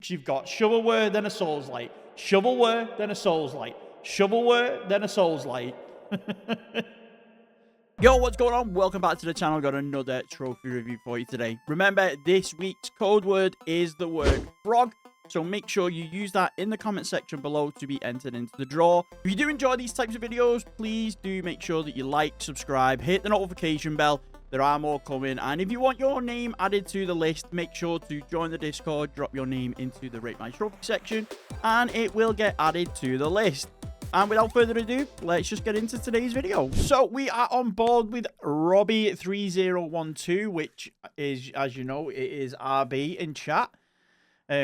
Because you've got shovelware, then a Souls-like. Shovelware, then a Souls-like. Shovelware, then a Souls-like. Yo, what's going on? Welcome back to the channel. Got another trophy review for you today. Remember, this week's code word is the word frog. So make sure you use that in the comment section below to be entered into the draw. If you do enjoy these types of videos, please do make sure that you like, subscribe, hit the notification bell. There are more coming. And if you want your name added to the list, make sure to join the Discord, drop your name into the Rate My Trophy section, and it will get added to the list. And without further ado, let's just get into today's video. So we are on board with Robbie3012, which is, as you know, it is RB in chat.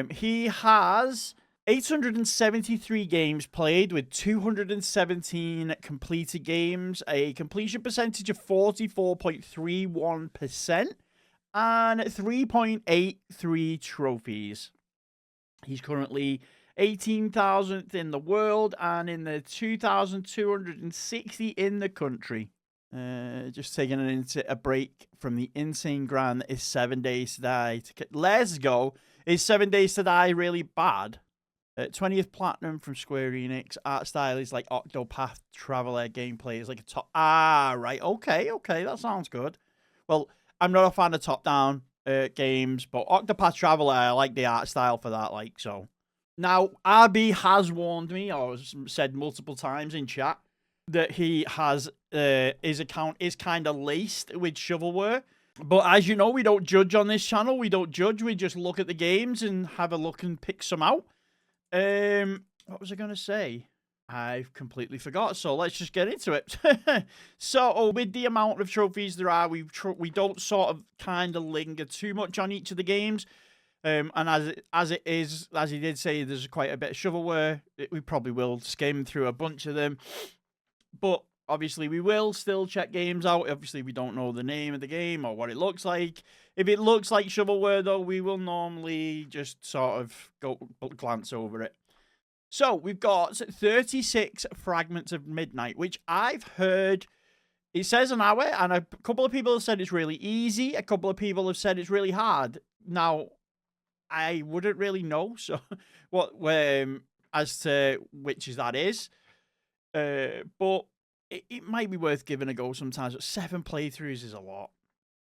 He has 873 games played with 217 completed games, a completion percentage of 44.31%, and 3.83 trophies. He's currently 18,000th in the world and in the 2,260 in the country. Just taking a break from the insane grind that is 7 Days to Die. Let's go. Is 7 Days to Die really bad? 20th Platinum from Square Enix. Art style is like Octopath Traveler. Gameplay is like a top... right. Okay, that sounds good. Well, I'm not a fan of top-down games, but Octopath Traveler, I like the art style for that, like, so... Now, RB has warned me, or said multiple times in chat, that he has, his account is kind of laced with shovelware. But as you know, we don't judge on this channel. We don't judge. We just look at the games and have a look and pick some out. What was I going to say? I've completely forgot. So let's just get into it. So with the amount of trophies there are, we don't sort of kind of linger too much on each of the games. And as he did say, there's quite a bit of shovelware. We probably will skim through a bunch of them. But obviously, we will still check games out. Obviously, we don't know the name of the game or what it looks like. If it looks like shovelware, though, we will normally just sort of glance over it. So, we've got 36 Fragments of Midnight, which I've heard... It says an hour, and a couple of people have said it's really easy. A couple of people have said it's really hard. Now, I wouldn't really know, so as to which that is. But it might be worth giving a go sometimes. But 7 playthroughs is a lot.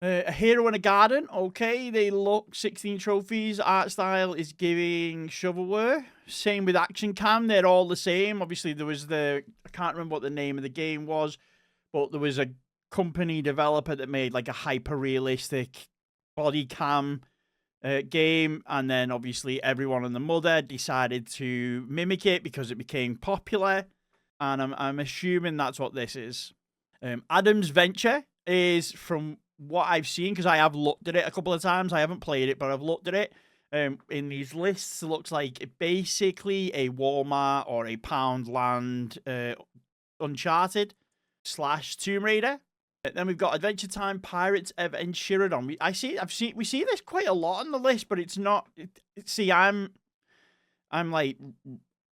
A Hero in a Garden. Okay, they look 16 trophies. Art style is giving shovelware. Same with Action Cam. They're all the same. Obviously, there was I can't remember what the name of the game was, but there was a company developer that made like a hyper-realistic body cam game, and then obviously everyone and the mother decided to mimic it because it became popular, and I'm assuming that's what this is. Adam's Venture is, from what I've seen, because I have looked at it a couple of times. I haven't played it, but I've looked at it. In these lists, it looks like basically a Walmart or a Poundland Uncharted / Tomb Raider. Then we've got Adventure Time, Pirates of Enchiridion. We see this quite a lot on the list, but it's not. See, I'm like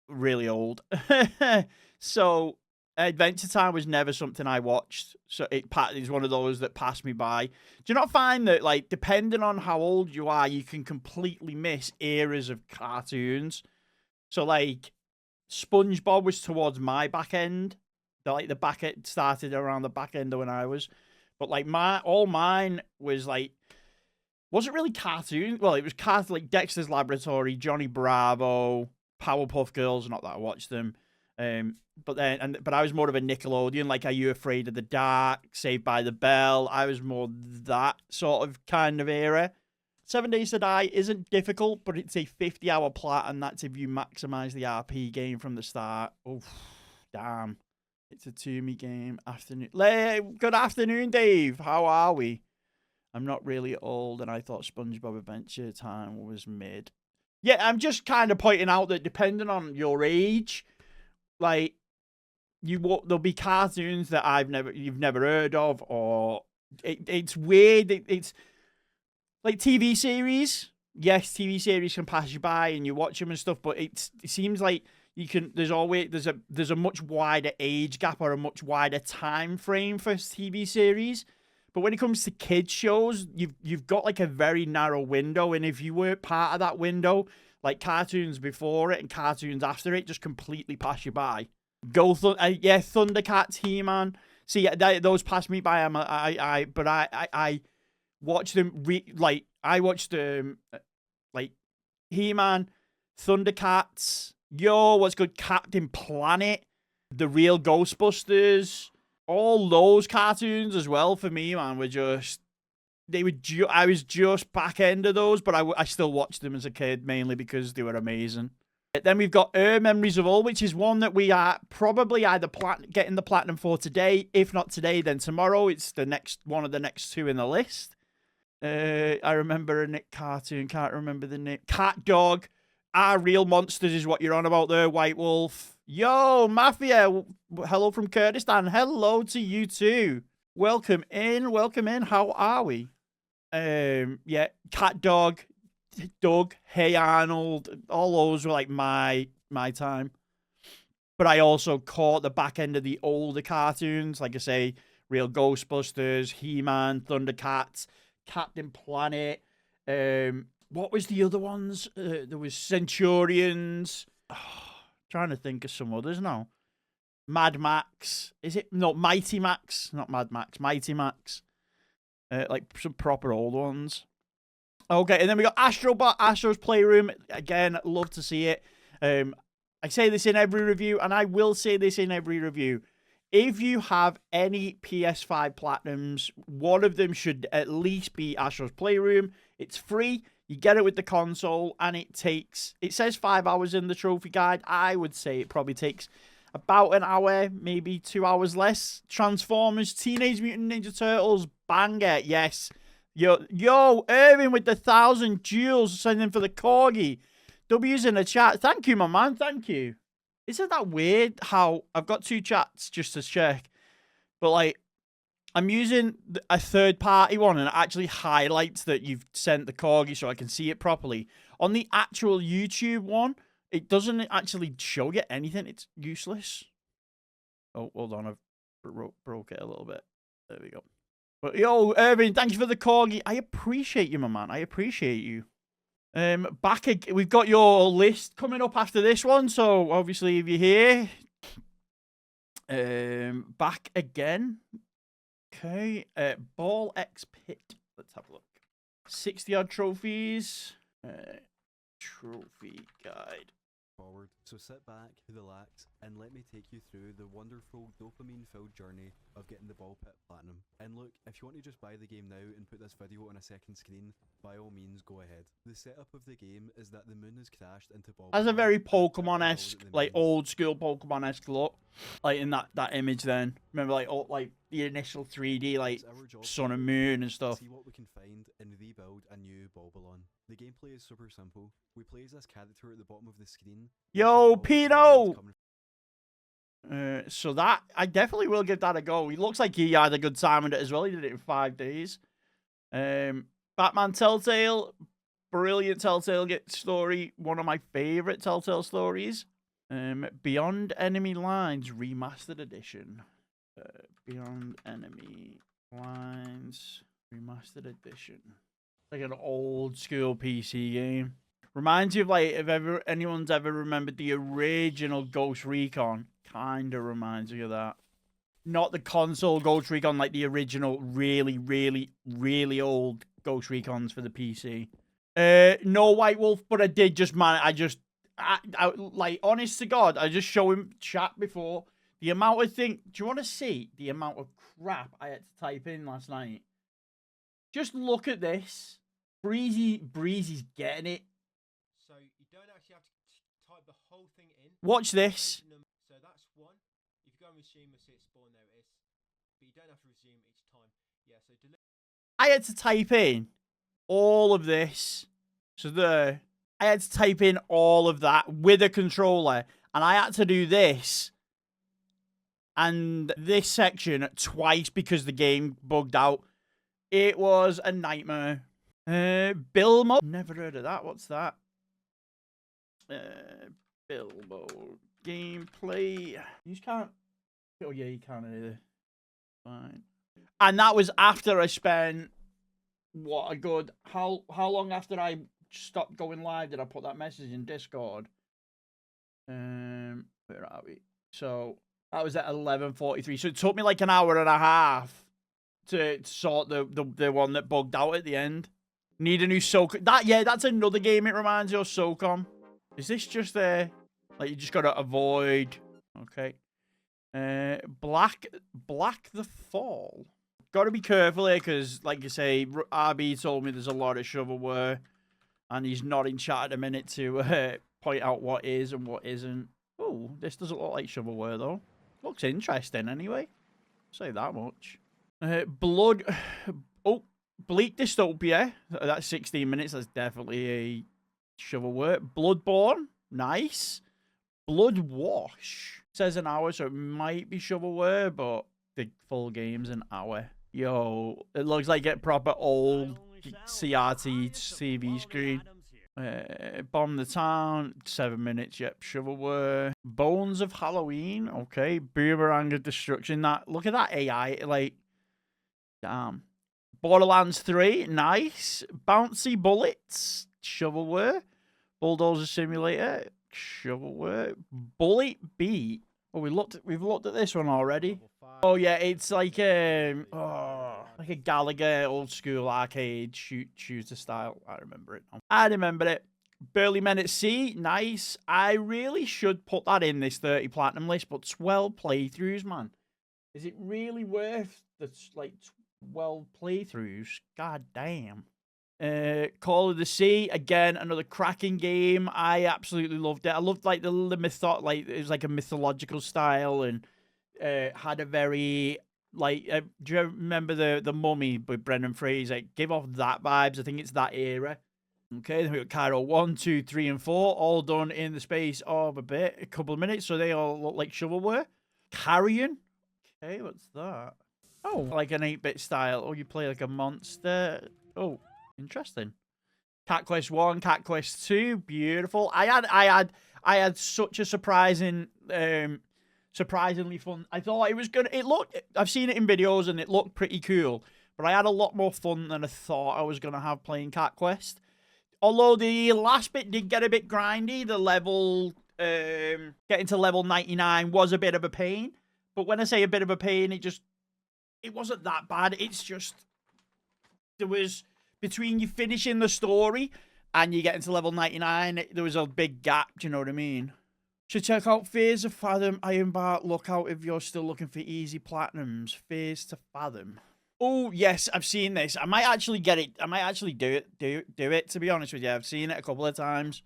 really old, so Adventure Time was never something I watched. So it's one of those that passed me by. Do you not find that, like, depending on how old you are, you can completely miss eras of cartoons? So like, SpongeBob was towards my back end. Like, the back end started around the back end of when I was, but like all mine was like, wasn't really cartoon. Well, it was like Dexter's Laboratory, Johnny Bravo, Powerpuff Girls. Not that I watched them, but I was more of a Nickelodeon. Like, Are You Afraid of the Dark, Saved by the Bell. I was more that sort of kind of era. 7 Days to Die isn't difficult, but it's a 50-hour plat, and that's if you maximize the RP game from the start. Oh, damn. It's a Toomey game. Afternoon. Good afternoon, Dave. How are we? I'm not really old, and I thought SpongeBob Adventure Time was mid. Yeah, I'm just kind of pointing out that depending on your age, like, there'll be cartoons that you've never heard of, or it's weird. It's like TV series. Yes, TV series can pass you by, and you watch them and stuff, but it seems like there's a much wider age gap or a much wider time frame for TV series. But when it comes to kids shows, you've got like a very narrow window, and if you weren't part of that window, like cartoons before it and cartoons after it just completely pass you by. Yeah, Thundercats, He-Man. See, those pass me by. But I watch them. I watched like He-Man, Thundercats. Yo, what's good? Captain Planet, the real Ghostbusters. All those cartoons as well for me, man, were just. I was just back end of those, but I still watched them as a kid mainly because they were amazing. Then we've got Memories of All, which is one that we are probably either getting the platinum for today. If not today, then tomorrow. It's the next one of the next two in the list. I remember a Nick cartoon. Can't remember the name. Cat Dog. Our Real Monsters is what you're on about there, White Wolf. Yo, Mafia. Hello from Kurdistan. Hello to you too. Welcome in. Welcome in. How are we? Yeah, Cat Dog, Doug, Hey Arnold, all those were like my time. But I also caught the back end of the older cartoons, like I say, Real Ghostbusters, He-Man, Thundercats, Captain Planet. What was the other ones? There was Centurions. Trying to think of some others now. Mad Max. Is it? No, Mighty Max. Not Mad Max. Mighty Max. Like some proper old ones. Okay, and then we got Astro's Playroom. Again, love to see it. I say this in every review, and I will say this in every review. If you have any PS5 Platinums, one of them should at least be Astro's Playroom. It's free. You get it with the console, and it says 5 hours in the trophy guide. I would say it probably takes about an hour, maybe 2 hours less. Transformers, Teenage Mutant Ninja Turtles, banger, yes. Yo, Irving with the 1,000 jewels sending for the corgi. W's in the chat. Thank you, my man. Thank you. Isn't that weird how I've got two chats just to check, but like I'm using a third-party one and it actually highlights that you've sent the corgi so I can see it properly. On the actual YouTube one, it doesn't actually show you anything. It's useless. Oh, hold on. I've broke it a little bit. There we go. But yo, Irving, thank you for the corgi. I appreciate you, my man. I appreciate you. We've got your list coming up after this one. So obviously, if you're here, back again. Okay. Ball X Pit. Let's have a look. 60-odd trophies. Trophy guide. Forward. So sit back, relax, and let me take you through the wonderful dopamine-filled journey of getting the Ball Pit Platinum. And look, if you want to just buy the game now and put this video on a second screen, by all means go ahead. The setup of the game is that the moon has crashed into Ball. That's a very Pokemon-esque, like old school Pokemon-esque look, like in that image. Then remember, like the initial 3D, like sun and moon and stuff. See what we can find and rebuild a new Bulbalon. The gameplay is super simple. We play as this character at the bottom of the screen. Yo, Pino! So that, I definitely will give that a go. He looks like he had a good time with it as well. He did it in 5 days. Batman Telltale. Brilliant Telltale story. One of my favorite Telltale stories. Beyond Enemy Lines Remastered Edition. Beyond Enemy Lines Remastered Edition. Like an old school PC game. Reminds you of like if anyone's ever remembered the original Ghost Recon. Kinda reminds you of that. Not the console Ghost Recon, like the original really, really, really old Ghost Recons for the PC. No White Wolf, but I did just like honest to God, I just show him chat before. The amount of do you want to see the amount of crap I had to type in last night? Just look at this. Breezy's getting it. So you don't actually have to type the whole thing in. Watch this. So that's one. If you go and resume, you'll see it spawn notice. But you don't have to resume each time. Yeah, so I had to type in all of this. So there. I had to type in all of that with a controller. And I had to do this. And this section twice because the game bugged out. It was a nightmare. Bilbo. Never heard of that. What's that? Bilbo gameplay. You just can't. Oh yeah, you can't either. Fine. And that was after I spent what a good how long after I stopped going live, did I put that message in Discord? Where are we? So that was at 11:43. So it took me like an hour and a half to sort the one that bugged out at the end. Need a new SOCOM. That's another game it reminds you of, SOCOM. Is this just like you just gotta avoid? Okay. Black the Fall. Gotta be careful here because, like you say, RB told me there's a lot of shovelware, and he's not in chat at a minute to point out what is and what isn't. Oh, this doesn't look like shovelware though. Looks interesting anyway. Say that much. Blood. Oh, Bleak Dystopia. That's 16 minutes. That's definitely a shovelware. Bloodborne. Nice. Blood Wash. Says an hour, so it might be shovelware, but the full game's an hour. Yo, it looks like a proper old CRT TV screen. Bomb the Town, 7 minutes, yep, shovelware. Bones of Halloween, okay. Boomerang of Destruction, look at that AI, like, damn. Borderlands 3, nice. Bouncy Bullets, shovelware. Bulldozer Simulator, shovelware. Bullet Beat. Oh, we've looked at this one already. Oh yeah, it's like like a Gallagher old school arcade shooter style. I remember it. I remember it. Burly Men at Sea, nice. I really should put that in this 30 platinum list, but 12 playthroughs, man. Is it really worth the like 12 playthroughs? God damn. Call of the Sea, again, another cracking game. I absolutely loved it. I loved like the like it was like a mythological style and had a very like do you remember the Mummy with Brendan Fraser? Give off that vibes. I think it's that era. Okay, then we got Cairo 1, 2, 3, and 4, all done in the space of a couple of minutes, so they all look like shovelware. Carrion. Okay, what's that? Oh, like an 8-bit style. Oh, you play like a monster. Oh, interesting. Cat Quest 1, Cat Quest 2, beautiful. I had such a surprisingly fun. I thought it was gonna. I've seen it in videos and it looked pretty cool, but I had a lot more fun than I thought I was gonna have playing Cat Quest. Although the last bit did get a bit grindy, the level getting to level 99 was a bit of a pain. But when I say a bit of a pain, it wasn't that bad. It's just there was between you finishing the story and you getting to level 99, there was a big gap. Do you know what I mean? Should check out Fears of Fathom, Ironbark. Look out if you're still looking for easy platinums. Fears to Fathom. Oh, yes, I've seen this. I might actually get it. I might actually do it, to be honest with you. I've seen it a couple of times.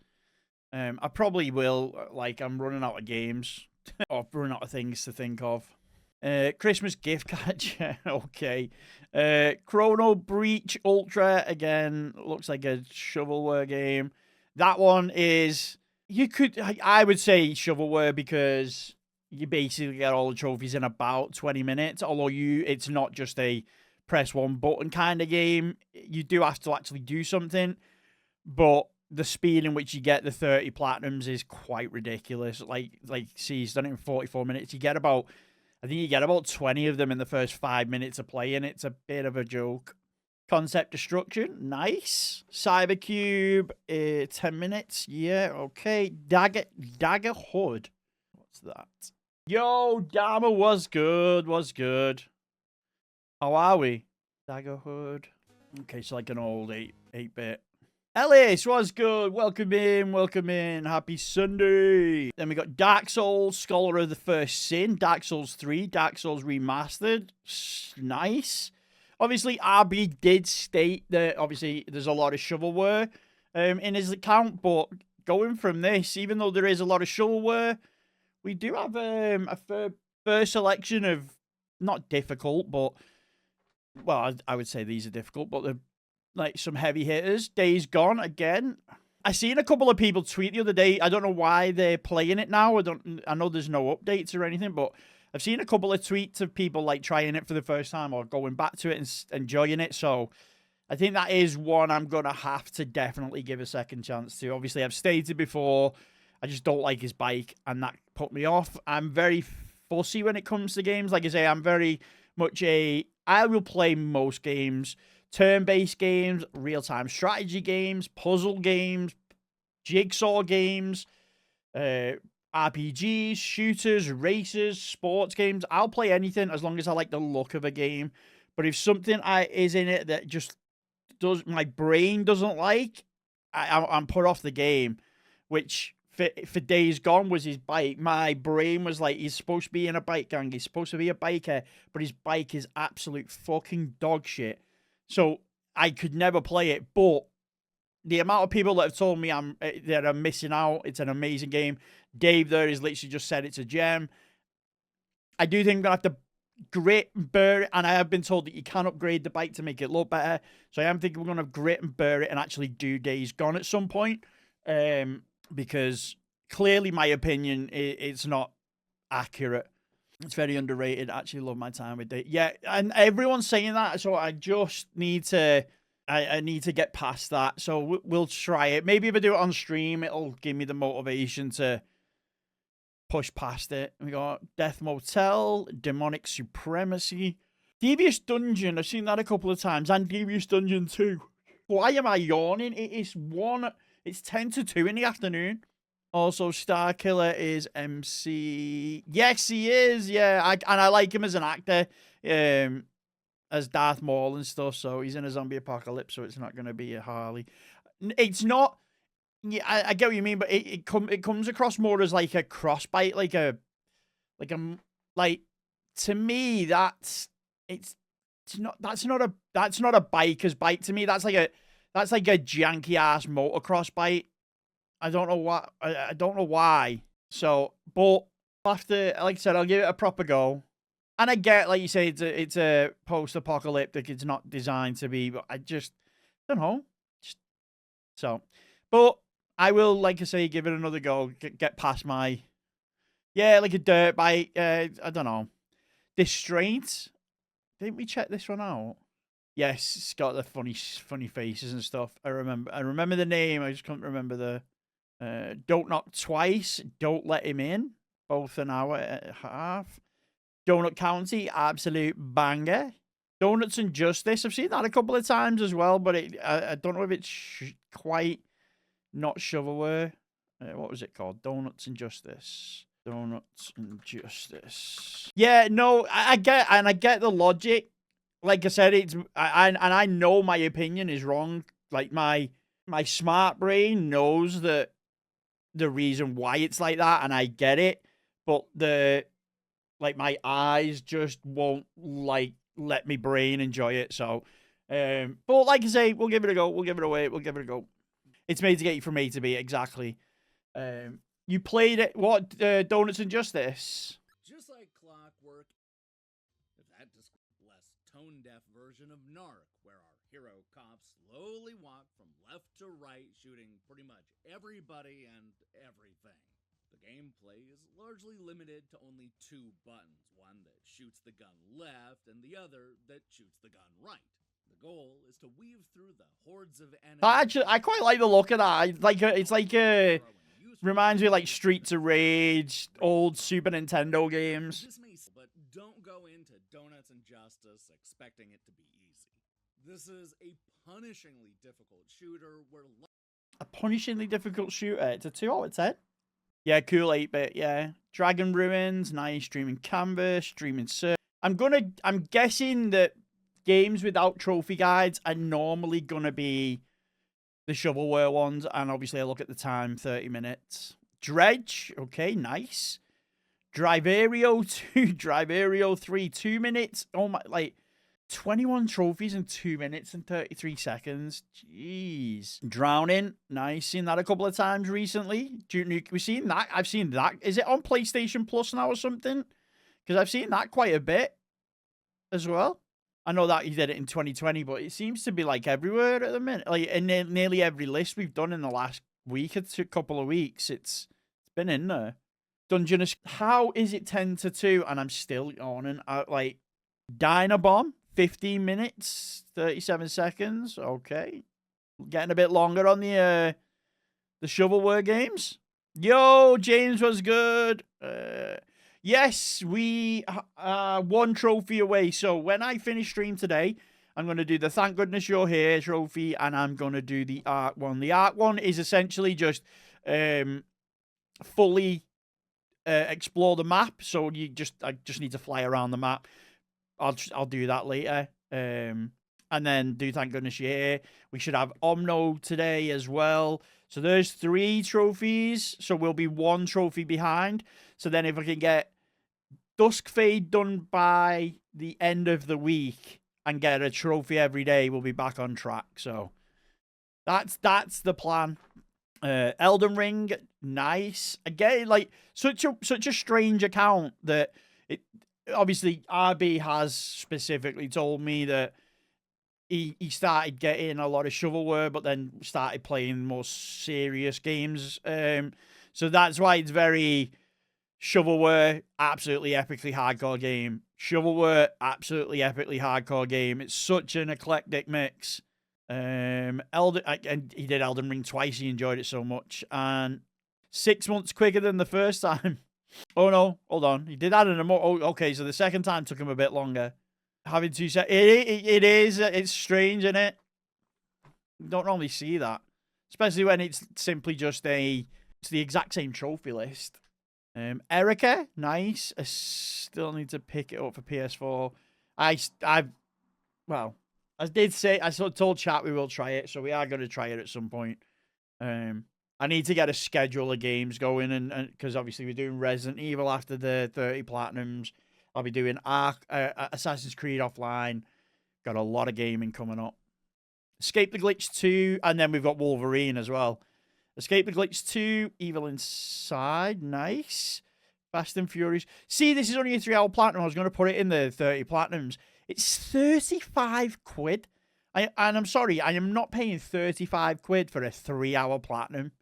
I probably will. Like, I'm running out of games. Or running out of things to think of. Christmas gift card. Okay. Chrono Breach Ultra. Again, looks like a shovelware game. That one is... I would say shovelware because you basically get all the trophies in about 20 minutes. Although it's not just a press one button kind of game. You do have to actually do something. But the speed in which you get the 30 platinums is quite ridiculous. Like, see, he's done it in 44 minutes. I think you get about 20 of them in the first 5 minutes of playing. It's a bit of a joke. Concept Destruction, nice. Cybercube, 10 minutes. Yeah, okay. Dagger Hood. What's that? Yo, Dharma was good. How are we? Dagger Hood. Okay, so like an old 8-bit. Ellis was good. Welcome in. Happy Sunday. Then we got Dark Souls, Scholar of the First Sin, Dark Souls 3, Dark Souls Remastered. Nice. Obviously, RB did state that, obviously, there's a lot of shovelware in his account, but going from this, even though there is a lot of shovelware, we do have a fair selection of, not difficult, but, well, I would say these are difficult, but they're like some heavy hitters. Days Gone, again. I seen a couple of people tweet the other day. I don't know why they're playing it now. I know there's no updates or anything, but I've seen a couple of tweets of people like trying it for the first time or going back to it and enjoying it. So I think that is one I'm going to have to definitely give a second chance to. Obviously, I've stated before, I just don't like his bike and that put me off. I'm very fussy when it comes to games. Like I say, I'm very much I will play most games turn-based games, real-time strategy games, puzzle games, jigsaw games, RPGs, shooters, races, sports games. I'll play anything as long as I like the look of a game. But if something is in it that just my brain doesn't like, I'm put off the game. Which for Days Gone was his bike. My brain was like, he's supposed to be in a bike gang. He's supposed to be a biker, but his bike is absolute fucking dog shit. So I could never play it. But the amount of people that have told me that I'm missing out, it's an amazing game. Dave there has literally just said it's a gem. I do think I'm going to have to grit and burr it, and I have been told that you can upgrade the bike to make it look better. So I am thinking we're going to grit and burr it and actually do Days Gone at some point. Because clearly my opinion it's not accurate. It's very underrated. I actually love my time with it. Yeah, and everyone's saying that, so I just need to I need to get past that. So we'll try it. Maybe if I do it on stream, it'll give me the motivation to push past it. We got Death Motel, Demonic Supremacy, Devious Dungeon. I've seen that a couple of times, and Devious Dungeon 2. Why am I yawning? It's 10-2 in the afternoon. Also, Star Killer is MC. Yes, he is. Yeah, and I like him as an actor, as Darth Maul and stuff. So he's in a zombie apocalypse, so it's not going to be a Harley. It's not. Yeah, I get what you mean, but it comes across more as like a crossbite, like to me that's not a biker's bike to me. That's like a janky ass motocross bike. I don't know what. I don't know why. So, but after, like I said, I'll give it a proper go. And I get, like you say, it's a post-apocalyptic. It's not designed to be, but I just don't know. But I will, like I say, give it another go. Get past my, like a dirt bike. I don't know. Distraint. Didn't we check this one out? Yes, it's got the funny faces and stuff. I remember the name. I just couldn't remember the. Don't Knock Twice. Don't Let Him In. Both an hour and a half. Donut County, absolute banger. Donuts and Justice. I've seen that a couple of times as well, but I don't know if it's quite not shovelware. What was it called? Donuts and Justice. Donuts and Justice. Yeah, no, I get the logic. Like I said, I know my opinion is wrong. Like my smart brain knows that the reason why it's like that, and I get it. But my eyes just won't let me brain enjoy it. So, but like I say, we'll give it a go. We'll give it a go. It's made to get you from A to B, exactly. You played it. What? Donuts and Justice. Just like clockwork. That less tone-deaf version of Narc, where our hero cops slowly walk from left to right, shooting pretty much everybody and everything. The gameplay is largely limited to only two buttons, one that shoots the gun left and the other that shoots the gun right. The goal is to weave through the hordes of enemies. Actually, I quite like the look of that. It's like reminds me of like Streets of Rage, old Super Nintendo games. But don't go into Donuts and Justice expecting it to be easy. This is a punishingly difficult shooter where... A punishingly difficult shooter. It's a 2 out of 10. Yeah, cool 8-bit, yeah. Dragon Ruins, nice. Dreaming Canvas, Dreaming Circle. I'm guessing that games without trophy guides are normally gonna be the shovelware ones, and obviously I look at the time, 30 minutes. Dredge, okay, nice. Driverio 2, Driverio 3, 2 minutes. Oh my, 21 trophies in 2 minutes and 33 seconds. Jeez. Drowning, nice. Seen that a couple of times recently. We've seen that. I've seen that. Is it on PlayStation Plus now or something? Because I've seen that quite a bit as well. I know that he did it in 2020, but it seems to be everywhere at the minute. In nearly every list we've done in the last week or couple of weeks, it's been in there. Dungeonist, how is it 10-2 and I'm still yawning? Dynabomb, 15 minutes, 37 seconds. Okay, getting a bit longer on the shovelware games. Yo, James was good. Yes, we are 1 trophy away. So when I finish stream today, I'm going to do the Thank Goodness You're Here trophy, and I'm going to do the Ark one. The Ark one is essentially just fully explore the map. So I just need to fly around the map. I'll do that later. And then do Thank Goodness You're Here. We should have Omno today as well. So there's 3 trophies. So we'll be 1 trophy behind. So then if I can get Dusk Fade done by the end of the week and get a trophy every day, we'll be back on track. So that's the plan. Elden Ring, nice. Again, like such a strange account that it obviously RB has specifically told me that he started getting a lot of shovelware, but then started playing more serious games. So that's why it's very shovelware, absolutely epically hardcore game. Shovelware, absolutely epically hardcore game. It's such an eclectic mix. And he did Elden Ring twice. He enjoyed it so much, and 6 months quicker than the first time. Oh no, hold on. He did that in a more. Oh, okay. So the second time took him a bit longer. Having 2 sets. It is. It's strange, isn't it? You don't normally see that, especially when it's simply just it's the exact same trophy list. Erica, nice. I still need to pick it up for PS4. I did say, I told chat we will try it, so we are going to try it at some point. I need to get a schedule of games going, and because obviously we're doing Resident Evil after the 30 Platinums. I'll be doing Assassin's Creed Offline. Got a lot of gaming coming up. Escape the Glitch 2, and then we've got Wolverine as well. Escape the Glitch 2, Evil Inside, nice. Fast and Furious. See, this is only a 3-hour platinum. I was going to put it in the 30 Platinums. It's 35 quid. And I'm sorry, I am not paying 35 quid for a 3-hour platinum.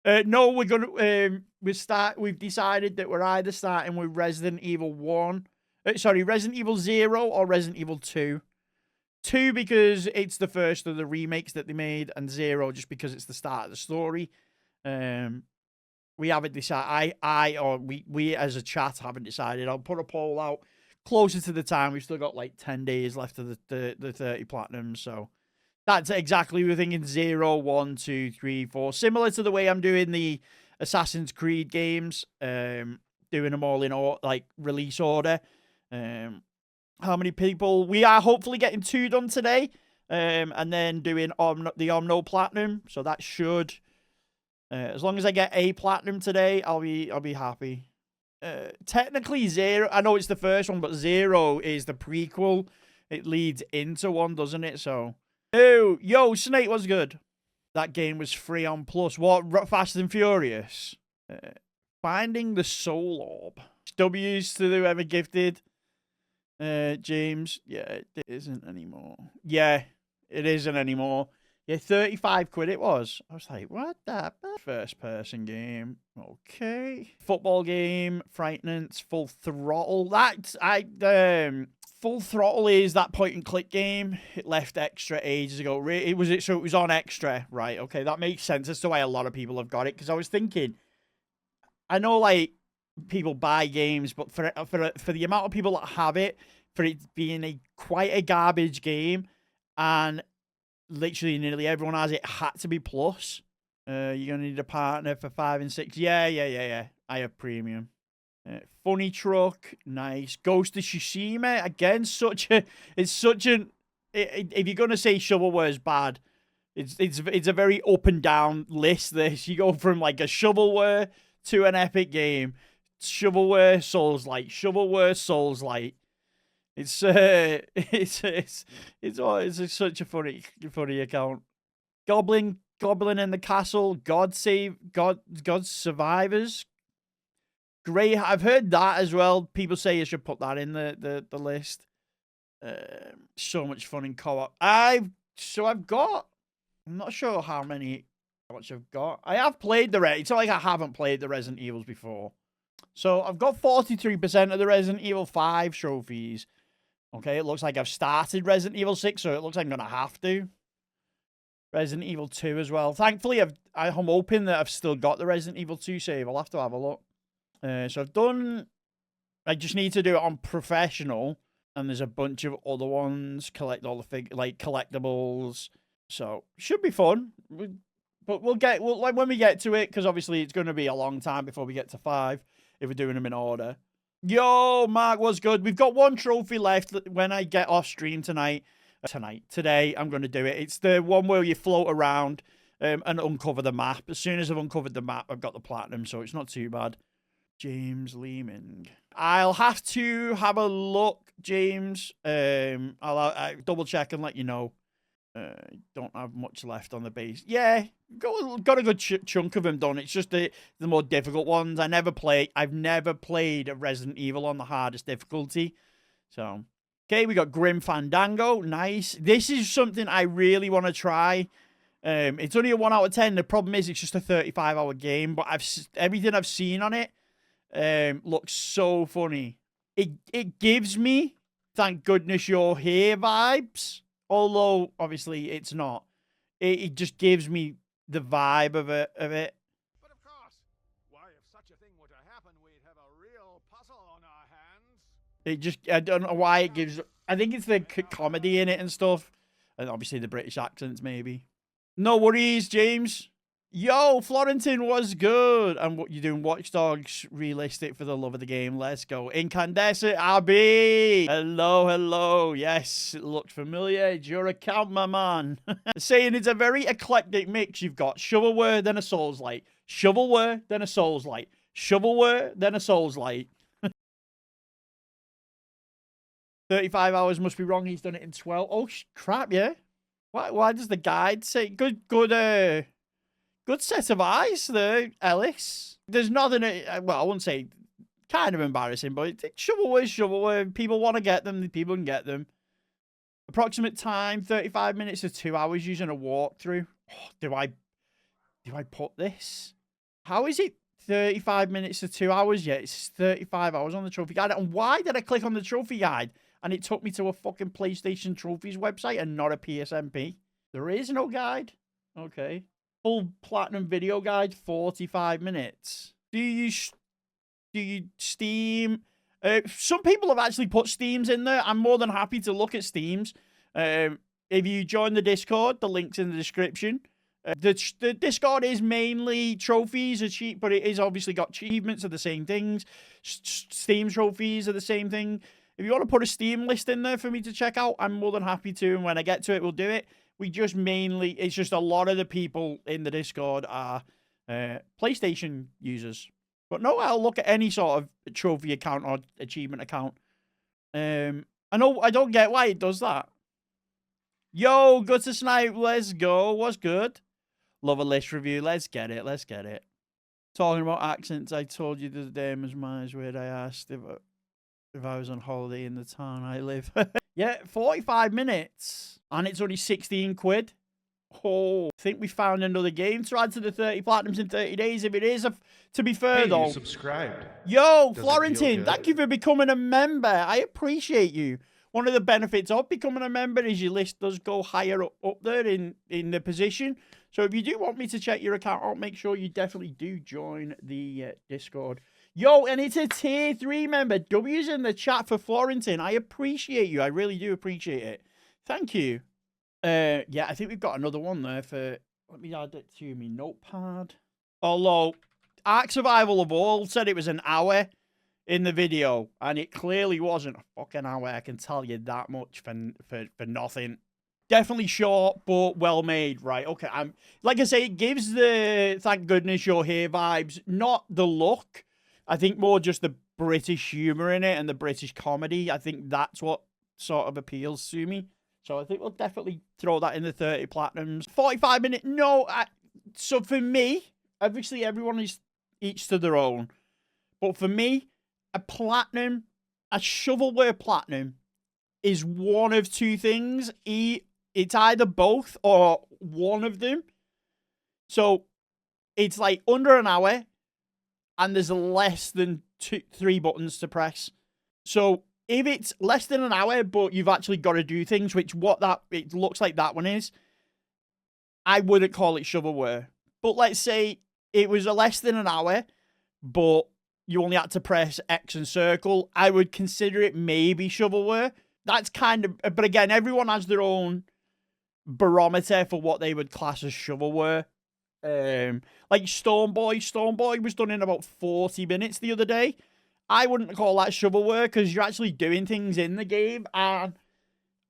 No, we're going to, we've decided that we're either starting with Resident Evil 1, Resident Evil 0 or Resident Evil 2. 2 because it's the first of the remakes that they made, and 0 just because it's the start of the story. We haven't decided. We as a chat haven't decided. I'll put a poll out closer to the time. We've still got like 10 days left of the 30 Platinums, so that's exactly, we're thinking 0, 1, 2, 3, 4. Similar to the way I'm doing the Assassin's Creed games, doing them all in like release order. How many people? We are hopefully getting 2 done today, and then doing the Omno Platinum. So that should, as long as I get a platinum today, I'll be happy. Technically 0. I know it's the first one, but 0 is the prequel. It leads into 1, doesn't it? So, yo, Snake was good. That game was free on Plus. What? Fast and Furious. Finding the Soul Orb. W's to whoever gifted. James, yeah, it isn't anymore. Yeah, it isn't anymore. Yeah, 35 quid it was. I was like, what the? First person game. Okay. Football game, Frightenance, Full Throttle. Full Throttle is that point and click game. It left Extra ages ago. It was on Extra, right? Okay, that makes sense as to why a lot of people have got it. Because I was thinking, I know like people buy games, but for the amount of people that have it, for it being quite a garbage game, and literally nearly everyone has it, had to be Plus. You're gonna need a partner for 5 and 6. Yeah. I have premium. Funny Truck, nice. Ghost of Tsushima, again, if you're gonna say shovelware is bad, it's a very up and down list. This, you go from like a shovelware to an epic game. Shovelware, Souls-like. Shovelware, Souls-like. It's such a funny account. Goblin in the Castle. God's Survivors. Great. I've heard that as well. People say you should put that in the list. So much fun in co-op. I'm not sure how much I've got. I have played it's not like I haven't played the Resident Evils before. So I've got 43% of the Resident Evil 5 trophies. Okay, it looks like I've started Resident Evil 6, so it looks like I'm going to have to. Resident Evil 2 as well. Thankfully, I'm hoping that I've still got the Resident Evil 2 save. I'll have to have a look. So I've done... I just need to do it on professional. and there's a bunch of other ones. Collect all the collectibles. So should be fun. But we'll like when we get to it, because obviously it's going to be a long time before we get to 5 if we're doing them in order. Yo, Mark, what's good? We've got 1 trophy left when I get off stream tonight. Today, I'm going to do it. It's the one where you float around and uncover the map. As soon as I've uncovered the map, I've got the platinum, so it's not too bad. James Leeming. I'll have to have a look, James. I'll double check and let you know. Don't have much left on the base. Yeah, got a good chunk of them done. It's just the more difficult ones. I've never played a Resident Evil on the hardest difficulty. So, okay, we got Grim Fandango. Nice. This is something I really want to try. It's only a 1 out of 10. The problem is it's just a 35-hour game, but everything I've seen on it looks so funny. It gives me Thank Goodness You're Here vibes. Although, obviously, it's not. It just gives me the vibe of it. But of course, why, if such a thing were to happen, we'd have a real puzzle on our hands. I don't know why it gives... I think it's the comedy in it and stuff. And obviously the British accents, maybe. No worries, James. Yo, Florentin was good. And what you doing? Watch Dogs realistic for the love of the game. Let's go. Incandescent Abby. Hello. Yes, it looked familiar. It's your account, my man. Saying it's a very eclectic mix. You've got shovelware, then a Souls-like. Shovelware, then a Souls-like. Shovelware, then a Souls-like. 35 hours must be wrong. He's done it in 12. Oh, crap, yeah. Why does the guide say... Good set of eyes there, Ellis. There's nothing... Well, I wouldn't say kind of embarrassing, but shovelware. People want to get them. People can get them. Approximate time, 35 minutes to 2 hours using a walkthrough. Oh, do I put this? How is it 35 minutes to 2 hours yet? It's 35 hours on the trophy guide. And why did I click on the trophy guide and it took me to a fucking PlayStation Trophies website and not a PSMP? There is no guide. Okay. Full platinum video guide, 45 minutes. Do you Steam? Some people have actually put Steams in there. I'm more than happy to look at Steams. If you join the Discord, the link's in the description. The Discord is mainly trophies, but it is obviously got achievements of the same things. Steam trophies are the same thing. If you want to put a Steam list in there for me to check out, I'm more than happy to. And when I get to it, we'll do it. It's just a lot of the people in the Discord are PlayStation users. But no, I'll look at any sort of trophy account or achievement account. I don't get why it does that. Yo, good to snipe. Let's go. What's good? Love a list review. Let's get it. Talking about accents, I told you the day was mine where I asked if I was on holiday in the town I live. Yeah, 45 minutes. And it's only 16 quid. Oh, I think we found another game to add to the 30 platinums in 30 days. If it is, to be fair, though. You subscribed. Yo, Does Florentin, thank you for becoming a member. I appreciate you. One of the benefits of becoming a member is your list does go higher up there in the position. So if you do want me to check your account out, make sure you definitely do join the Discord. Yo, and it's a tier 3 member. W's in the chat for Florentin. I appreciate you. I really do appreciate it. Thank you. Yeah, I think we've got another one there for... Let me add it to my notepad. Although, Ark Survival Evolved said it was an hour in the video, and it clearly wasn't a fucking hour. I can tell you that much for nothing. Definitely short, but well made. Right, okay. Like I say, it gives the Thank Goodness You're Here vibes. Not the look. I think more just the British humour in it and the British comedy. I think that's what sort of appeals to me. So I think we'll definitely throw that in the 30 platinums. 45 minute, no. So for me, obviously everyone is each to their own. But for me, a shovelware platinum is one of two things. It's either both or one of them. So it's like under an hour and there's less than 3 buttons to press. So if it's less than an hour, but you've actually got to do things, which it looks like that one is, I wouldn't call it shovelware. But let's say it was less than an hour, but you only had to press X and circle. I would consider it maybe shovelware. that's kind of, but again, everyone has their own barometer for what they would class as shovelware. Like Stormboy was done in about 40 minutes the other day. I wouldn't call that shovelware because you're actually doing things in the game, and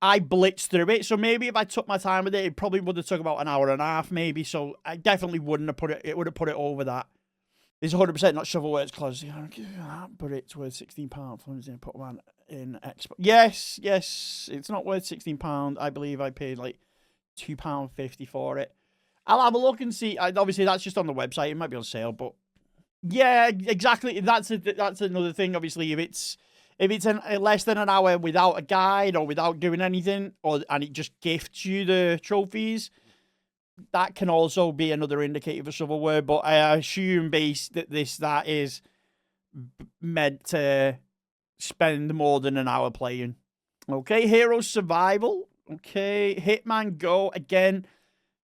I blitzed through it. So maybe if I took my time with it, it probably would have took about an hour and a half, maybe. So I definitely wouldn't have put it. It would have put it over that. It's 100% not shovelware. It's close. I don't give you that, but it's worth £16. Put one in Expo. Yes, it's not worth £16. I believe I paid like £2.50 for it. I'll have a look and see. Obviously, that's just on the website. It might be on sale, but yeah, exactly. That's another thing. Obviously, if it's less than an hour without a guide or without doing anything, and it just gifts you the trophies, that can also be another indicator for shovelware. But I assume that is meant to spend more than an hour playing. Okay, Hero Survival. Okay, Hitman Go again.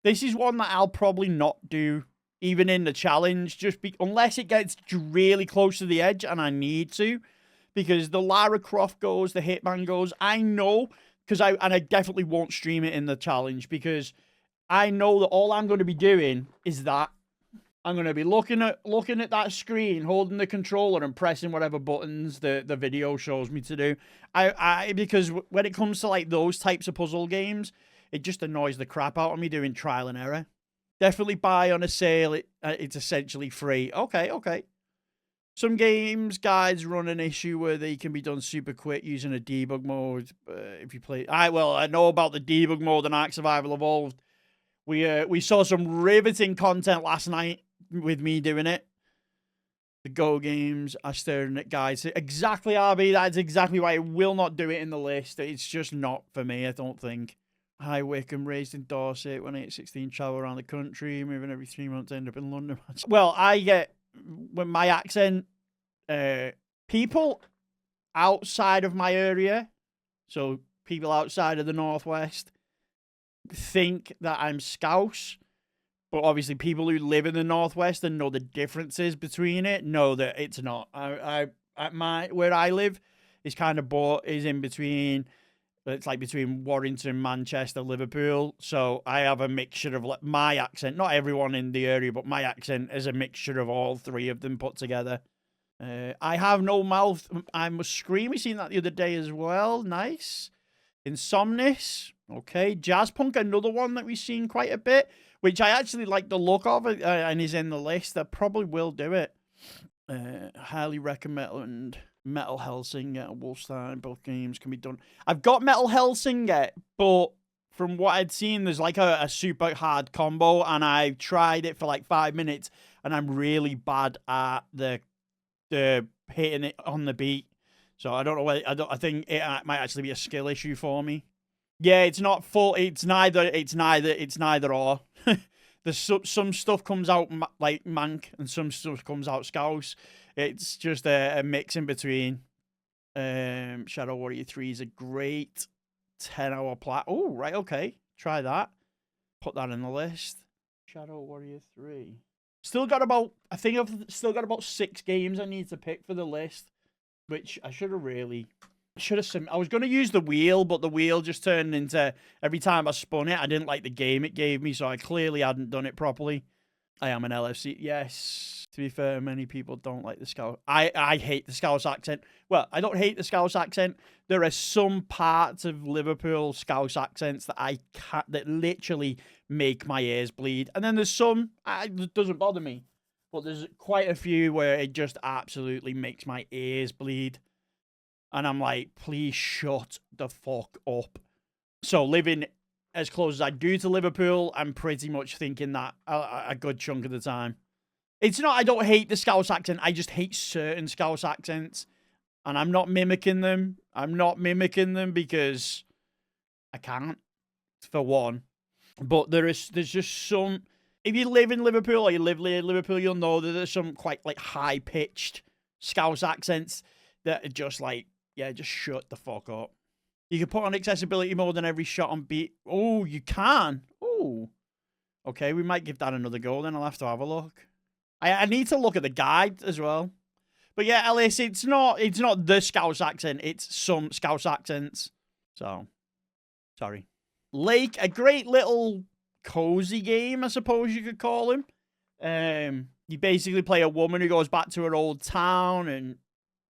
This is one that I'll probably not do, even in the challenge, unless it gets really close to the edge and I need to, because the Lara Croft goes, the Hitman goes. I know, I definitely won't stream it in the challenge, because I know that all I'm going to be doing is that. I'm going to be looking at that screen, holding the controller and pressing whatever buttons the video shows me to do. Because when it comes to like those types of puzzle games, it just annoys the crap out of me doing trial and error. Definitely buy on a sale. It's essentially free. Okay. Some games guides run an issue where they can be done super quick using a debug mode. If you play, I know about the debug mode in Ark Survival Evolved. We saw some riveting content last night with me doing it. The Go games are staring at guides. Exactly, RB. That's exactly why I will not do it in the list. It's just not for me, I don't think. Hi, Wickham, raised in Dorset, when I hit 16, travel around the country, moving every 3 months, end up in London. Well, I get, with my accent, people outside of my area, so people outside of the Northwest, think that I'm Scouse, but obviously people who live in the Northwest and know the differences between it know that it's not. Where I live is kind of is in between. It's like between Warrington, Manchester, Liverpool. So I have a mixture of my accent. Not everyone in the area, but my accent is a mixture of all three of them put together. I have no mouth. I'm a scream. We seen that the other day as well. Nice. Insomnis. Okay. Jazz Punk, another one that we've seen quite a bit, which I actually like the look of, and is in the list. I probably will do it. Highly recommend Metal Hellsinger, Wolfenstein. Both games can be done. I've got Metal Hellsinger, but from what I'd seen, there's like a super hard combo, and I tried it for like 5 minutes, and I'm really bad at the hitting it on the beat. So I don't know whether I think it might actually be a skill issue for me. Yeah, it's not full. It's neither or. There's some stuff comes out like Mank, and some stuff comes out Scouse. It's just a mix in between. Shadow Warrior 3 is a great 10-hour plat. Oh, right, okay. Try that. Put that in the list. Shadow Warrior 3. I think I've still got about 6 games I need to pick for the list, which I should have. I was going to use the wheel, but the wheel just turned into, every time I spun it, I didn't like the game it gave me, so I clearly hadn't done it properly. I am an LFC. Yes. To be fair, many people don't like the Scouse. I hate the Scouse accent. Well, I don't hate the Scouse accent. There are some parts of Liverpool Scouse accents that literally make my ears bleed. And then there's some, it doesn't bother me. But there's quite a few where it just absolutely makes my ears bleed. And I'm like, please shut the fuck up. So living as close as I do to Liverpool, I'm pretty much thinking that a good chunk of the time. It's not, I don't hate the Scouse accent. I just hate certain Scouse accents. And I'm not mimicking them. Because I can't, for one. But there's just some, if you live in Liverpool or you live near Liverpool, you'll know that there's some quite like high-pitched Scouse accents that are just like, yeah, just shut the fuck up. You can put on accessibility mode on every shot on beat. Oh, you can. Oh. Okay, we might give that another go then. I'll have to have a look. I need to look at the guide as well. But yeah, Alice, it's not the Scouse accent. It's some Scouse accents. So, sorry. Lake, a great little cozy game, I suppose you could call him. You basically play a woman who goes back to her old town, and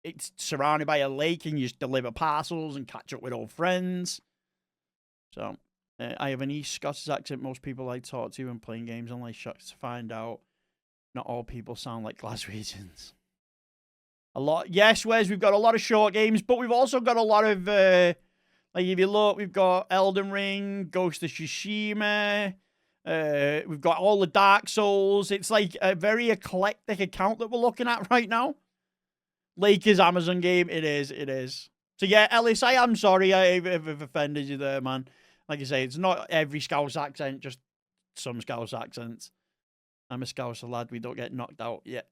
it's surrounded by a lake, and you just deliver parcels and catch up with old friends. So, I have an East Scottish accent. Most people I talk to when playing games, I'm like shocked to find out not all people sound like Glaswegians. Yes, Wes, we've got a lot of short games, but we've also got a lot of, like if you look, we've got Elden Ring, Ghost of Tsushima, we've got all the Dark Souls. It's like a very eclectic account that we're looking at right now. Lakers Amazon game, it is. So yeah, Ellis, I am sorry if I've offended you there, man. Like I say, it's not every Scouse accent, just some Scouse accents. I'm a Scouser lad, we don't get knocked out yet.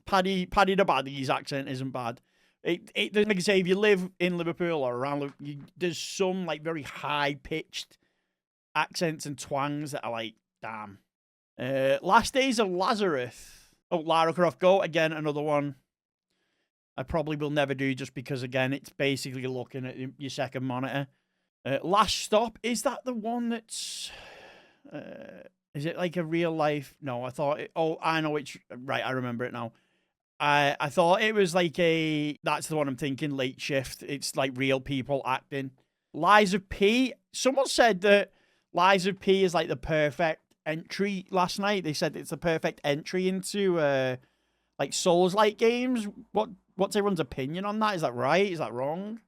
Paddy the Baddy's accent isn't bad. Like I say, if you live in Liverpool or around, there's some like very high-pitched accents and twangs that are like, damn. Last Days of Lazarus. Oh, Lara Croft Go. Again, another one I probably will never do just because, again, it's basically looking at your second monitor. Last Stop. Is that the one that's... is it like a real life? No, I thought... I know which... Right, I remember it now. I thought it was like a... That's the one I'm thinking, Late Shift. It's like real people acting. Lies of P. Someone said that Lies of P is like the perfect entry last night. They said it's the perfect entry into like Souls-like games. What's everyone's opinion on that? Is that right? Is that wrong?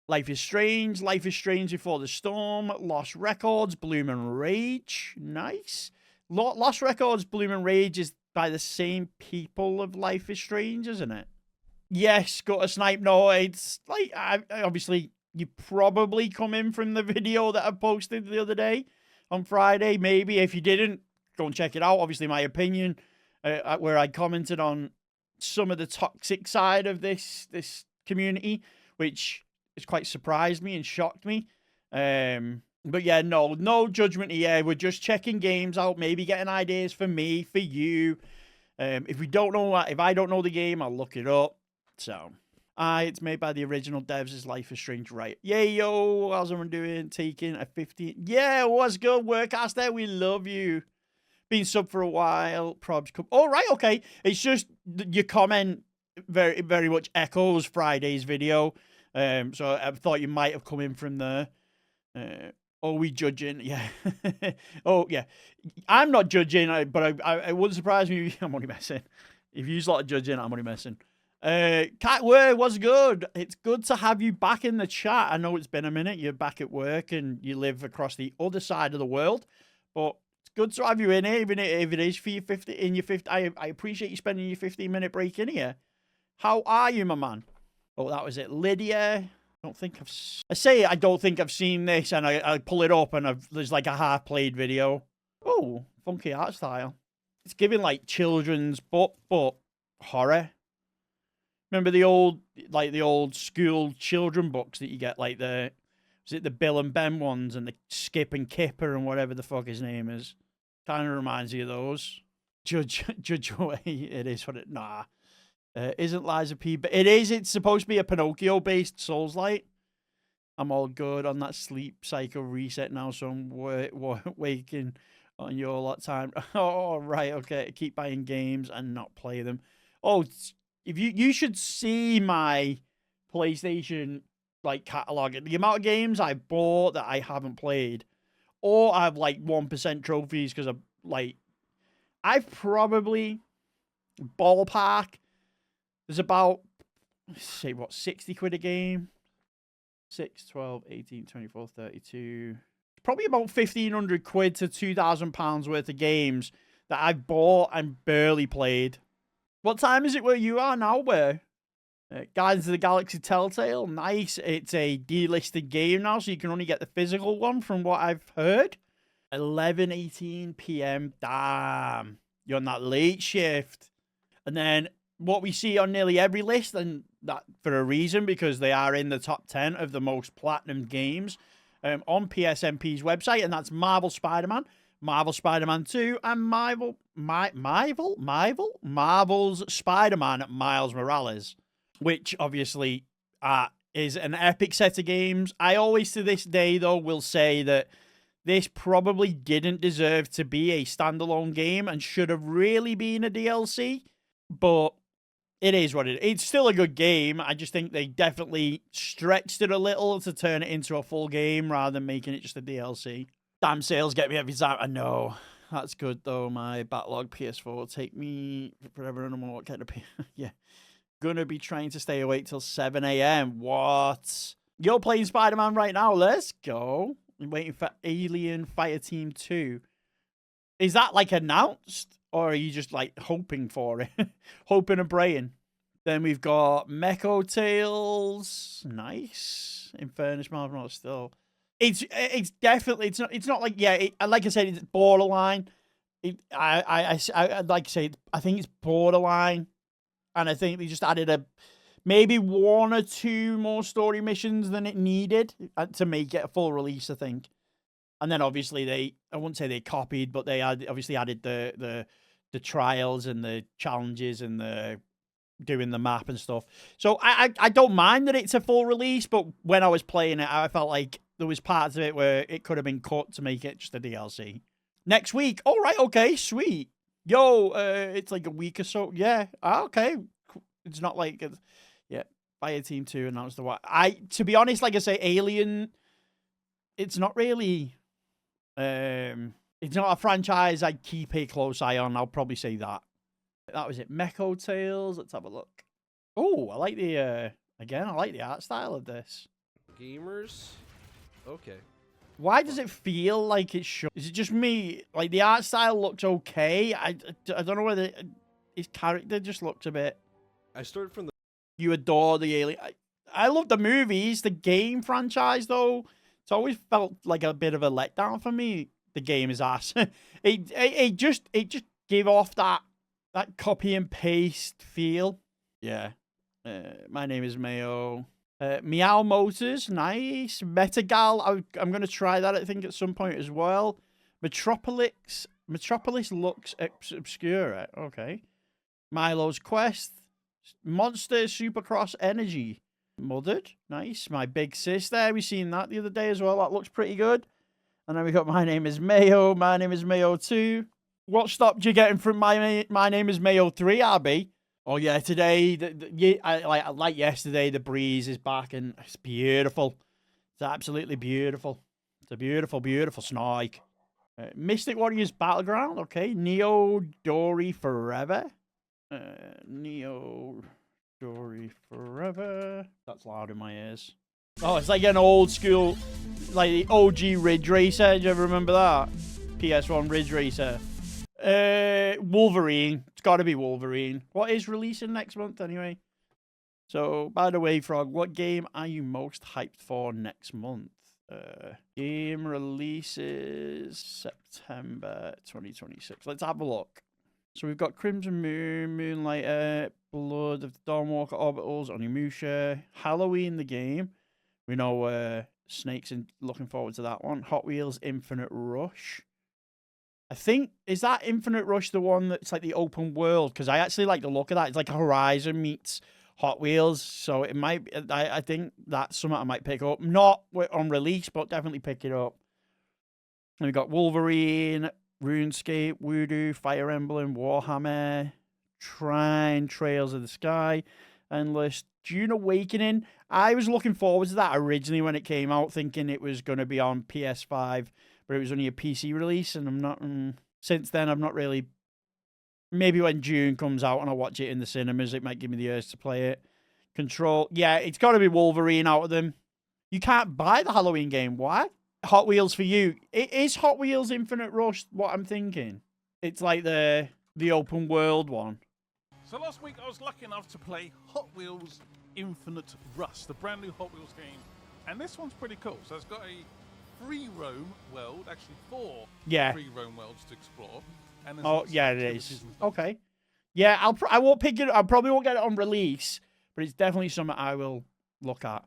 Life is Strange Before the Storm, Lost Records, Bloom and Rage. Nice. Lost Records, Bloom and Rage is by the same people of Life is Strange, isn't it? Yes, Gutter Snipe. No, it's like, obviously, you probably come in from the video that I posted the other day on Friday. Maybe if you didn't, go and check it out. Obviously, my opinion, where I commented on some of the toxic side of this community, which has quite surprised me and shocked me. But yeah, no judgment here. We're just checking games out, maybe getting ideas for me, for you. If I don't know the game, I'll look it up. So, it's made by the original devs. Is Life is Strange, right? Yeah, yo, how's everyone doing? Taking a 15. Yeah, what's good, Workcast there? We love you. Been sub for a while. Probs come. Oh, right, okay. It's just your comment very, very much echoes Friday's video. So I thought you might have come in from there. Are we judging? Yeah. Oh, yeah. I'm not judging, but I wouldn't surprise me. I'm only messing. If you use a lot of judging, I'm only messing. Cat Word, what's good? It's good to have you back in the chat. I know it's been a minute. You're back at work and you live across the other side of the world, but it's good to have you in here, even if it is for your 50. I appreciate you spending your 15-minute break in here. How are you, my man? Oh, that was it. Lydia. I don't think I don't think I've seen this, and I pull it up, and there's like a half-played video. Oh, funky art style. It's giving like children's book, but horror. Remember the old school children books that you get, like was it the Bill and Ben ones and the Skip and Kipper and whatever the fuck his name is? Kind of reminds you of those. Judge away. It is what it. Nah. Isn't Liza P, but it is. It's supposed to be a Pinocchio-based Souls-like. I'm all good on that sleep cycle reset now, so I'm waking on your lot time. Oh, right, okay. Keep buying games and not play them. Oh, if you should see my PlayStation like catalog. The amount of games I bought that I haven't played, or I have like 1% trophies because I've probably ballpark. There's about, say, what, 60 quid a game? 6, 12, 18, 24, 32. Probably about 1,500 quid to £2,000 worth of games that I've bought and barely played. What time is it where you are now, where? Guardians of the Galaxy Telltale, nice. It's a delisted game now, so you can only get the physical one from what I've heard. 11:18 p.m. Damn. You're on that late shift. And then what we see on nearly every list, and that for a reason, because they are in the top 10 of the most platinum games on PSNP's website, and that's Marvel Spider-Man, Marvel Spider-Man 2, and Marvel's Spider-Man Miles Morales, which obviously are is an epic set of games. I always, to this day, though, will say that this probably didn't deserve to be a standalone game and should have really been a DLC. But it is what it is. It's still a good game. I just think they definitely stretched it a little to turn it into a full game rather than making it just a DLC. Damn sales get me every time. I know. That's good, though. My backlog PS4 will take me forever and I'm what kind of... Yeah. Gonna be trying to stay awake till 7 a.m. What? You're playing Spider-Man right now. Let's go. I'm waiting for Alien Fireteam 2. Is that, like, announced? Or are you just, like, hoping for it? Hoping and praying. Then we've got Mecho Tales. Nice. Infernus Marvel still. It's definitely... It's not like... Yeah, like I said, it's borderline. I'd like to say... I think it's borderline. And I think they just added maybe one or two more story missions than it needed to make it a full release, I think. And then obviously I wouldn't say they copied, but they obviously added the trials and the challenges and the doing the map and stuff. So I don't mind that it's a full release, but when I was playing it, I felt like there was parts of it where it could have been cut to make it just a DLC. Next week. All right. Okay. Sweet. Yo, it's like a week or so. Yeah. Okay. It's not like, yeah, Fireteam 2 announced the what. To be honest, like I say, Alien, it's not really, it's not a franchise I keep a close eye on. I'll probably say that. That was it. Mecho Tales. Let's have a look. Oh, I like again, I like the art style of this. Gamers? Okay. Why does it feel like it's Is it just me? Like, the art style looks okay. I don't know whether his character just looks a bit... I started from the... You adore the Alien... I love the movies. The game franchise, though, it's always felt like a bit of a letdown for me. The game is ass. it just gave off that copy and paste feel. Yeah. My name is Mayo. Meow Motors, nice. Metagal, I'm going to try that, I think, at some point as well. Metropolis looks obscure. Okay. Milo's Quest. Monster Supercross Energy. Mothered, nice. My Big Sis there, we seen that the other day as well. That looks pretty good. And then we got My Name is Mayo. My Name is Mayo 2. What stopped you getting from My Name is Mayo 3, Abby? Oh yeah, today, like yesterday, the breeze is back and it's beautiful. It's absolutely beautiful. It's a beautiful, beautiful snark. Mystic Warriors Battleground, okay. Neo Dory Forever. Neo Dory Forever. That's loud in my ears. Oh, it's like an old school, like the OG Ridge Racer. Do you ever remember that? PS1 Ridge Racer. Wolverine. It's got to be Wolverine. What is releasing next month anyway? So, by the way, Frog, what game are you most hyped for next month? Game releases September 2026. Let's have a look. So we've got Crimson Moon, Moonlighter, Blood of the Dawnwalker Orbitals, Onimusha, Halloween the game. We know Snake's looking forward to that one. Hot Wheels Infinite Rush. I think, is that Infinite Rush the one that's like the open world? Because I actually like the look of that. It's like Horizon meets Hot Wheels. So it might, I think that's something I might pick up. Not on release, but definitely pick it up. And we've got Wolverine, RuneScape, Voodoo, Fire Emblem, Warhammer, Trine, Trails of the Sky, Endless, Dune Awakening. I was looking forward to that originally when it came out, thinking it was going to be on PS5. But it was only a PC release, and I'm not... since then, I've not really... Maybe when June comes out and I watch it in the cinemas, it might give me the urge to play it. Control... Yeah, it's got to be Wolverine out of them. You can't buy the Halloween game. Why? Hot Wheels for you. It is Hot Wheels Infinite Rush what I'm thinking. It's like the open world one. So last week I was lucky enough to play Hot Wheels Infinite Rush, the brand new Hot Wheels game. And this one's pretty cool. So it's got a free roam world, actually 4 free roam worlds to explore. And yeah, it is. Okay. Yeah, I won't pick it. I probably won't get it on release, but it's definitely something I will look at.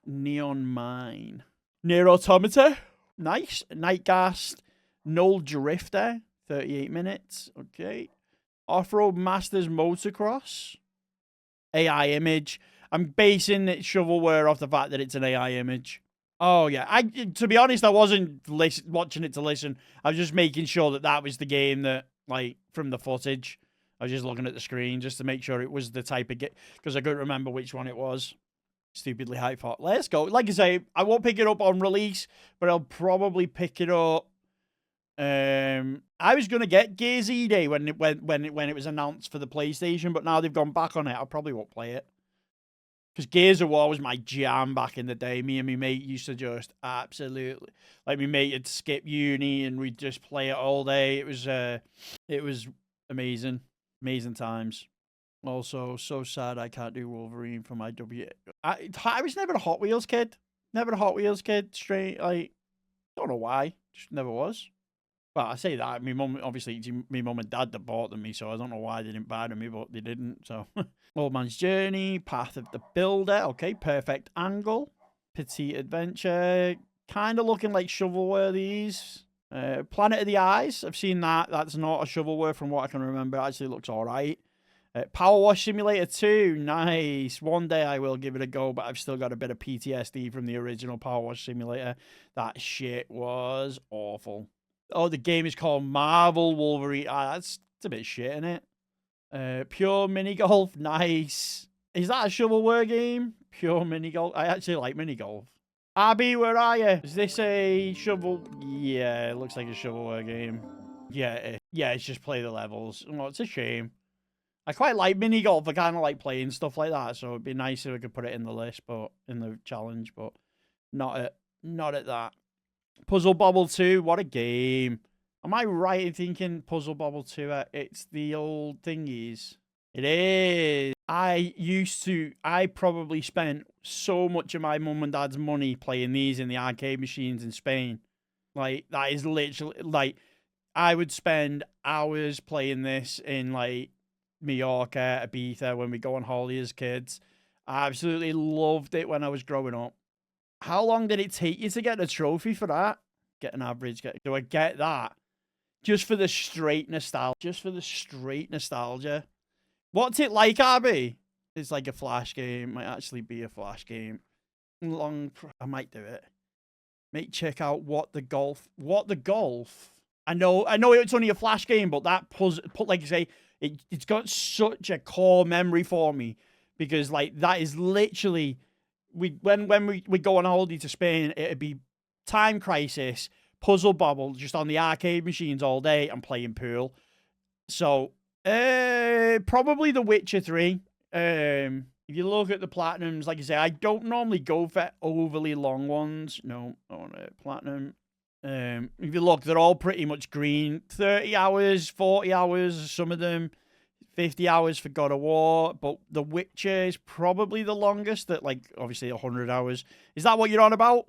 Neon Mine, Nier Automata, nice. Nightgast, Null Drifter, 38 minutes. Okay. Off-Road Masters Motocross, AI Image. I'm basing it shovelware off the fact that it's an AI image. Oh yeah, to be honest, I wasn't watching it to listen. I was just making sure that that was the game that, like, from the footage. I was just looking at the screen just to make sure it was the type of game, because I couldn't remember which one it was. Stupidly high thought. Let's go. Like I say, I won't pick it up on release, but I'll probably pick it up. I was gonna get Gears E-Day when it was announced for the PlayStation, but now they've gone back on it. I probably won't play it. Because Gears of War was my jam back in the day. Me and my mate used to just absolutely, like, my mate would skip uni and we'd just play it all day. It was amazing. Amazing times. Also, so sad I can't do Wolverine for my W. I was never a Hot Wheels kid. Never a Hot Wheels kid. Straight, like, don't know why. Just never was. Well, I say that. My mum, obviously, my mum and dad that bought them me, so I don't know why they didn't buy them me, but they didn't. So, Old Man's Journey, Path of the Builder. Okay, Perfect Angle, Petite Adventure. Kind of looking like shovelware, these. Planet of the Eyes. I've seen that. That's not a shovelware from what I can remember. It actually looks all right. Power Wash Simulator 2. Nice. One day I will give it a go, but I've still got a bit of PTSD from the original Power Wash Simulator. That shit was awful. Oh, the game is called Marvel Wolverine. That's a bit shit, isn't it? Pure Mini Golf. Nice. Is that a shovelware game? Pure Mini Golf. I actually like Mini Golf. RB, where are you? Is this a shovel? Yeah, it looks like a shovelware game. Yeah, it's just play the levels. Oh, it's a shame. I quite like Mini Golf. I kind of like playing stuff like that, so it'd be nice if I could put it in the list, but in the challenge, but not at that. Puzzle Bobble 2, what a game. Am I right in thinking Puzzle Bobble 2, it's the old thingies? It is. I probably spent so much of my mum and dad's money playing these in the arcade machines in Spain. Like, that is literally, like, I would spend hours playing this in, like, Mallorca, Ibiza, when we go on holiday as kids. I absolutely loved it when I was growing up. How long did it take you to get a trophy for that? Get an average. Do I get that? Just for the straight nostalgia. What's it like, RB? It's like a flash game. Might actually be a flash game. I might do it. Mate, check out What the Golf. I know it's only a flash game, but that like you say, it's got such a core memory for me, because, like, that is literally, when we go on holiday to Spain, it'd be Time Crisis, Puzzle Bobble, just on the arcade machines all day and playing pool. So, probably The Witcher 3. If you look at the platinums, like I say, I don't normally go for overly long ones. No, I want a platinum. If you look, they're all pretty much green. 30 hours, 40 hours, some of them. 50 hours for God of War. But The Witcher is probably the longest, at, like, obviously 100 hours. Is that what you're on about?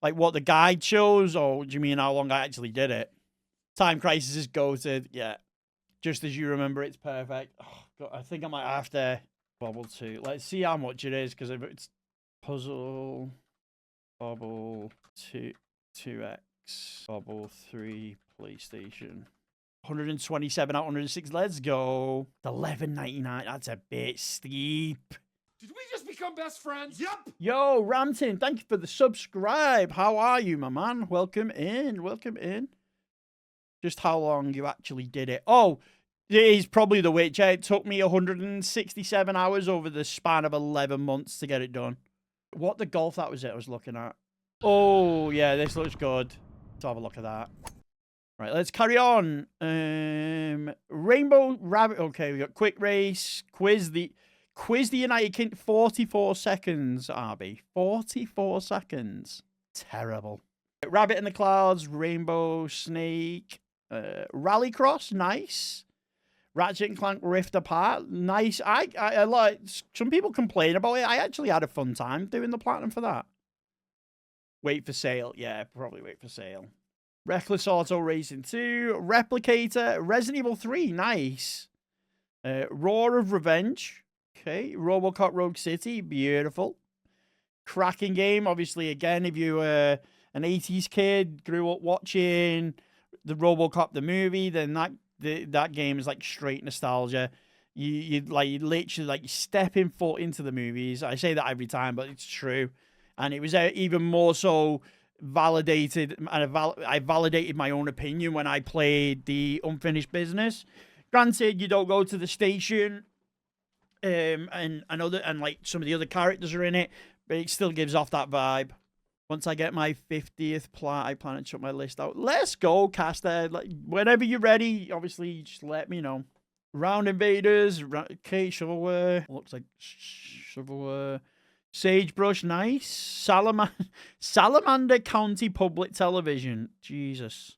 Like, what the guide shows? Or do you mean how long I actually did it? Time Crisis is goated. Yeah. Just as you remember, it's perfect. Oh, God, I think I might have to Bobble 2. Let's see how much it is, because if it's Puzzle Bobble 2x Bobble 3 PlayStation. 127 out of 106. Let's go. $11.99. That's a bit steep. Did we just become best friends? Yep. Yo, Ramtin, thank you for the subscribe. How are you, my man? Welcome in. Welcome in. Just how long you actually did it. Oh, it is probably The Witcher. It took me 167 hours over the span of 11 months to get it done. What the golf, that was it I was looking at. Oh, yeah, this looks good. Let's have a look at that. Right, let's carry on. Rainbow Rabbit. Okay, we got Quick Race. Quiz the United Kingdom. 44 seconds, RB. 44 seconds. Terrible. Rabbit in the Clouds. Rainbow Snake. Rallycross. Nice. Ratchet and Clank Rift Apart. Nice. I like. Some people complain about it. I actually had a fun time doing the platinum for that. Wait for sale. Yeah, probably wait for sale. Reckless Auto Racing 2, Replicator, Resident Evil 3, nice. Roar of Revenge, okay. RoboCop Rogue City, beautiful. Cracking game, obviously, again, if you were an 80s kid, grew up watching the RoboCop the movie, then that game is like straight nostalgia. You literally like you stepping foot into the movies. I say that every time, but it's true. And it was even more so validated, and I validated my own opinion when I played the Unfinished Business. Granted, you don't go to the station, and like some of the other characters are in it, but it still gives off that vibe. Once I get my 50th plat, I plan to chuck my list out. Let's go, Caster. Like, whenever you're ready, obviously, just let me know. Round Invaders, okay, Shovelware. Looks like Shovelware. Sagebrush, nice. Salamander County Public Television. Jesus.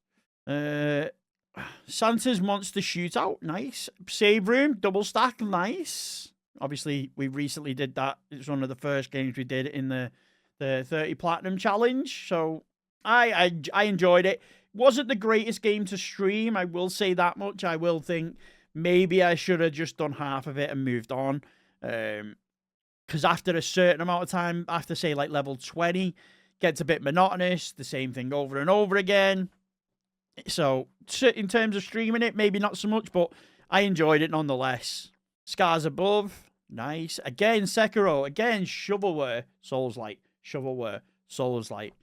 Santa's Monster Shootout, nice. Save Room, Double Stack, nice. Obviously, we recently did that. It's one of the first games we did in the 30 Platinum Challenge. So I enjoyed it. Wasn't the greatest game to stream, I will say that much. I will think maybe I should have just done half of it and moved on. Because after a certain amount of time, after say like level 20, gets a bit monotonous. The same thing over and over again. So in terms of streaming it, maybe not so much, but I enjoyed it nonetheless. Scars Above, nice. Again, Sekiro. Again, Shovelware, Souls-like. Shovelware, Souls-like.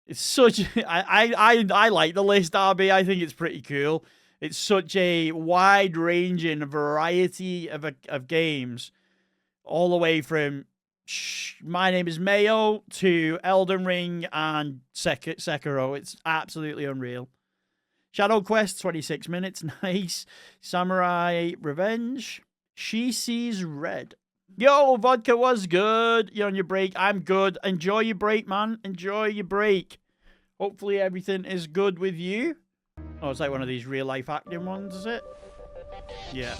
It's such... I like the list, RB. I think it's pretty cool. It's such a wide-ranging variety of games, all the way from My Name is Mayo to Elden Ring and Sekiro. It's absolutely unreal. Shadow Quest, 26 minutes. Nice. Samurai Revenge. She Sees Red. Yo, Vodka was good. You're on your break. I'm good. Enjoy your break, man. Enjoy your break. Hopefully everything is good with you. Oh, it's like one of these real-life acting ones, is it? Yeah.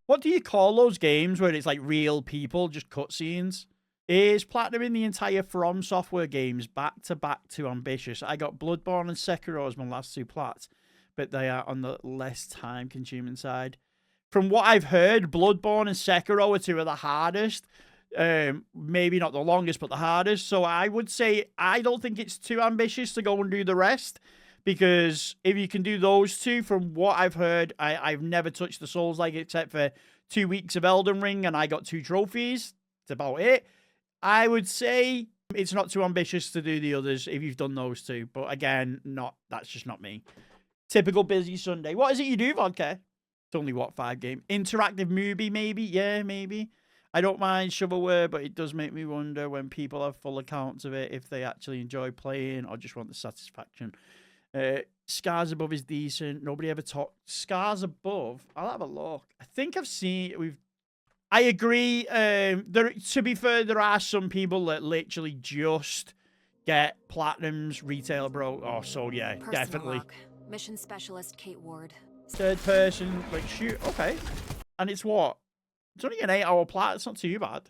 What do you call those games where it's like real people, just cutscenes? Is platinum the entire From Software games back-to-back too ambitious? I got Bloodborne and Sekiro as my last two plats, but they are on the less time-consuming side. From what I've heard, Bloodborne and Sekiro are two of the hardest. Maybe not the longest, but the hardest. So I would say I don't think it's too ambitious to go and do the rest. Because if you can do those two, from what I've heard, I've never touched the Souls-like except for 2 weeks of Elden Ring, and I got 2 trophies. That's about it. I would say it's not too ambitious to do the others if you've done those two. But again, that's just not me. Typical busy Sunday. What is it you do, Vodka? It's only, what, 5 game? Interactive movie, maybe? Yeah, maybe. I don't mind Shovelware, but it does make me wonder when people have full accounts of it, if they actually enjoy playing or just want the satisfaction. Scars Above is decent. Nobody ever talked. Scars Above, I'll have a look. I think I've seen... I agree. To be fair, there are some people that literally just get platinums, retail, bro. Oh, so yeah, Personal definitely. log. Mission Specialist Kate Ward. Third person, like, shoot. Okay. And it's what? It's only an 8-hour plat. It's not too bad.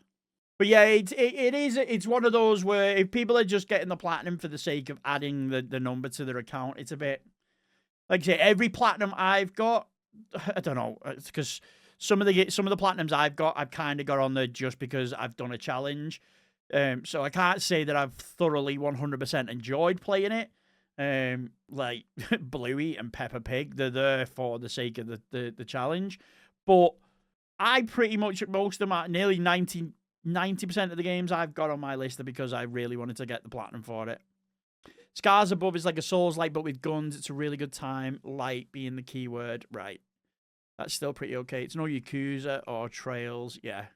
But yeah, it's one of those where if people are just getting the platinum for the sake of adding the number to their account, it's a bit... Like I say, every platinum I've got, I don't know, it's because some of the platinums I've got, I've kind of got on there just because I've done a challenge. So I can't say that I've thoroughly 100% enjoyed playing it. Like Bluey and Peppa Pig, they're there for the sake of the challenge. But I pretty much, most of my, nearly 90% of the games I've got on my list are because I really wanted to get the platinum for it. Scars Above is like a Souls-like, but with guns. It's a really good time. Light being the key word. Right. That's still pretty okay. It's no Yakuza or Trails. Yeah.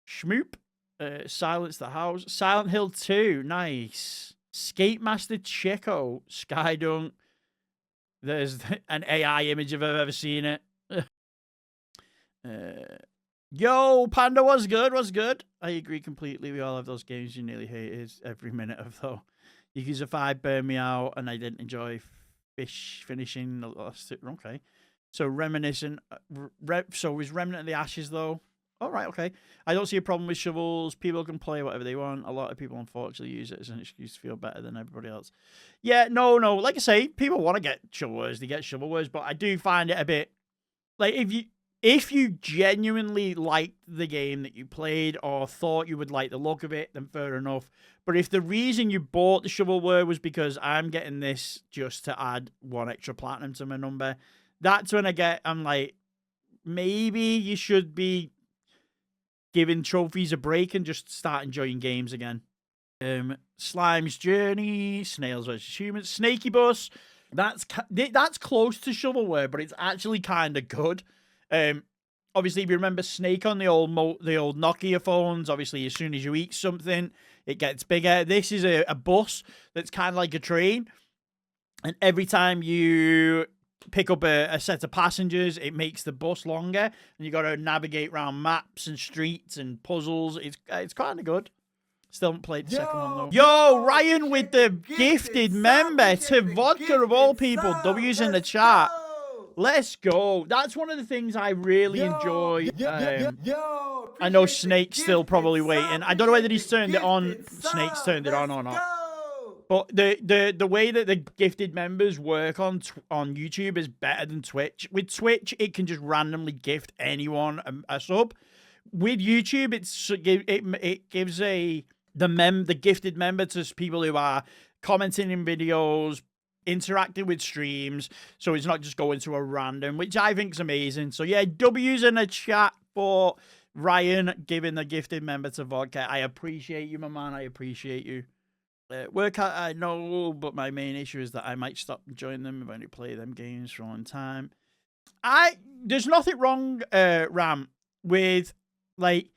Schmoop. Silence the House. Silent Hill 2. Nice. Skate Master Chico. Skydunk. There's an AI image if I've ever seen it. Yo, Panda was good, was good. I agree completely. We all have those games you nearly hate every minute of, though. Yakuza 5 burned me out, and I didn't enjoy finishing the last two. Okay. So Reminiscent. So is Remnant of the Ashes, though? All right, okay. I don't see a problem with shovels. People can play whatever they want. A lot of people, unfortunately, use it as an excuse to feel better than everybody else. Yeah, no. Like I say, people want to get shovelwares. They get shovelwares, but I do find it a bit... Like, if you genuinely liked the game that you played or thought you would like the look of it, then fair enough. But if the reason you bought the shovelware was because I'm getting this just to add 1 extra platinum to my number, That's when I'm like, maybe you should be giving trophies a break and just start enjoying games again. Slime's Journey, Snails vs Humans, Snaky Bus. That's close to shovelware, but it's actually kind of good. Obviously, if you remember Snake on the old Nokia phones, obviously as soon as you eat something, it gets bigger. This is a bus that's kind of like a train, and every time you pick up a set of passengers, it makes the bus longer, and you got to navigate around maps and streets and puzzles. It's kind of good. Still haven't played the second one though. Yo, Ryan with the gifted member to Vodka of all people. W's in the chat. Let's go. That's one of the things I really enjoy. I know Snake's still probably waiting. I don't know whether he's turned it on. Snake's turned it on or not. But the way that the gifted members work on YouTube is better than Twitch. With Twitch, it can just randomly gift anyone a sub. With YouTube, it gives the gifted member to people who are commenting in videos, interacting with streams, so it's not just going to a random, which I think is amazing. So yeah, W's in the chat for Ryan giving the gifted member to Vodka. I appreciate you, my man. I appreciate you. Workout, I know, but my main issue is that I might stop enjoying them if I only play them games for a long time. There's nothing wrong, Ram, with like,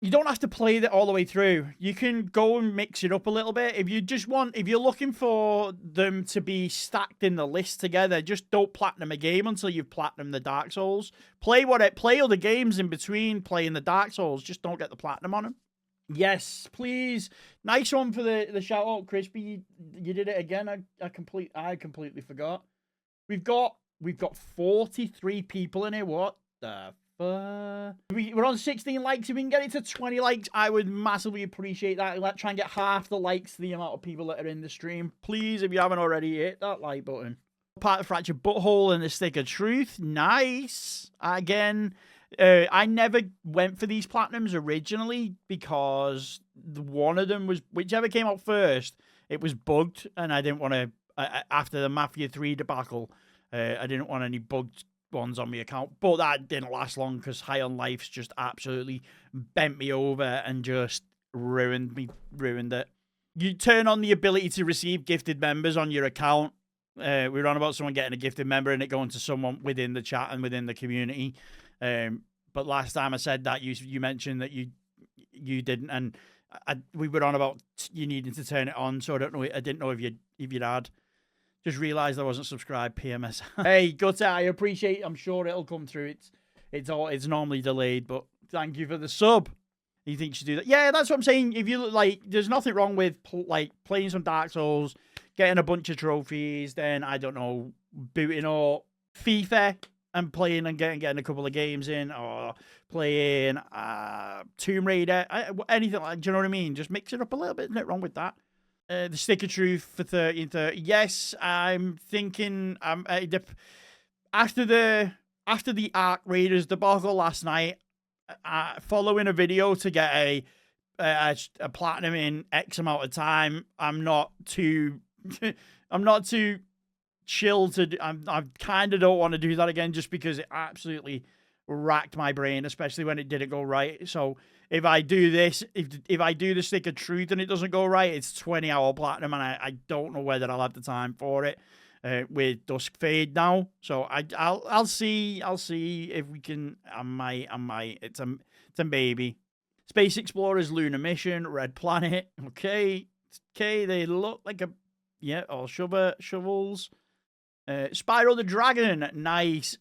you don't have to play that all the way through. You can go and mix it up a little bit. If you're looking for them to be stacked in the list together, just don't platinum a game until you've platinumed the Dark Souls. Play other games in between playing the Dark Souls. Just don't get the platinum on them. Yes, please. Nice one for the shout out, Crispy. You did it again. I completely forgot. We've got 43 people in here. What the fuck? We're on 16 likes. If we can get it to 20 likes, I would massively appreciate that. Let's try and get half the likes to the amount of people that are in the stream. Please, if you haven't already, hit that like button. Part of Fractured Butthole and the Stick of Truth. Nice. Again, I never went for these platinums originally because one of them was, whichever came out first, it was bugged, and I didn't want to, after the Mafia 3 debacle, I didn't want any bugged ones on my account. But that didn't last long because High on Life's just absolutely bent me over and just ruined it. You turn on the ability to receive gifted members on your account. We were on about someone getting a gifted member and it going to someone within the chat and within the community. But last time I said that, you mentioned that you didn't, and we were on about you needing to turn it on. So I didn't know if you'd had. Just realised I wasn't subscribed. PMS. Hey, Gutter, I appreciate. I'm sure it'll come through. It's normally delayed, but thank you for the sub. You think you should do that? Yeah, that's what I'm saying. If you like, there's nothing wrong with playing some Dark Souls, getting a bunch of trophies, then I don't know, booting up FIFA and playing and getting a couple of games in, or playing Tomb Raider, anything like. Do you know what I mean? Just mix it up a little bit. Nothing wrong with that. The Stick of Truth for 30 and 30. Yes, I'm thinking. After the Ark Raiders debacle last night, following a video to get a platinum in X amount of time, I'm not too chill to. I kind of don't want to do that again, just because it absolutely racked my brain, especially when it didn't go right. So if I do this, if I do the Stick of Truth and it doesn't go right, it's 20-hour platinum, and I don't know whether I'll have the time for it with Dusk Fade now. So I'll see if we can. I might. It's a maybe. Space Explorers, Lunar Mission, Red Planet. Okay, they look like all shovels. Spyro the Dragon, nice.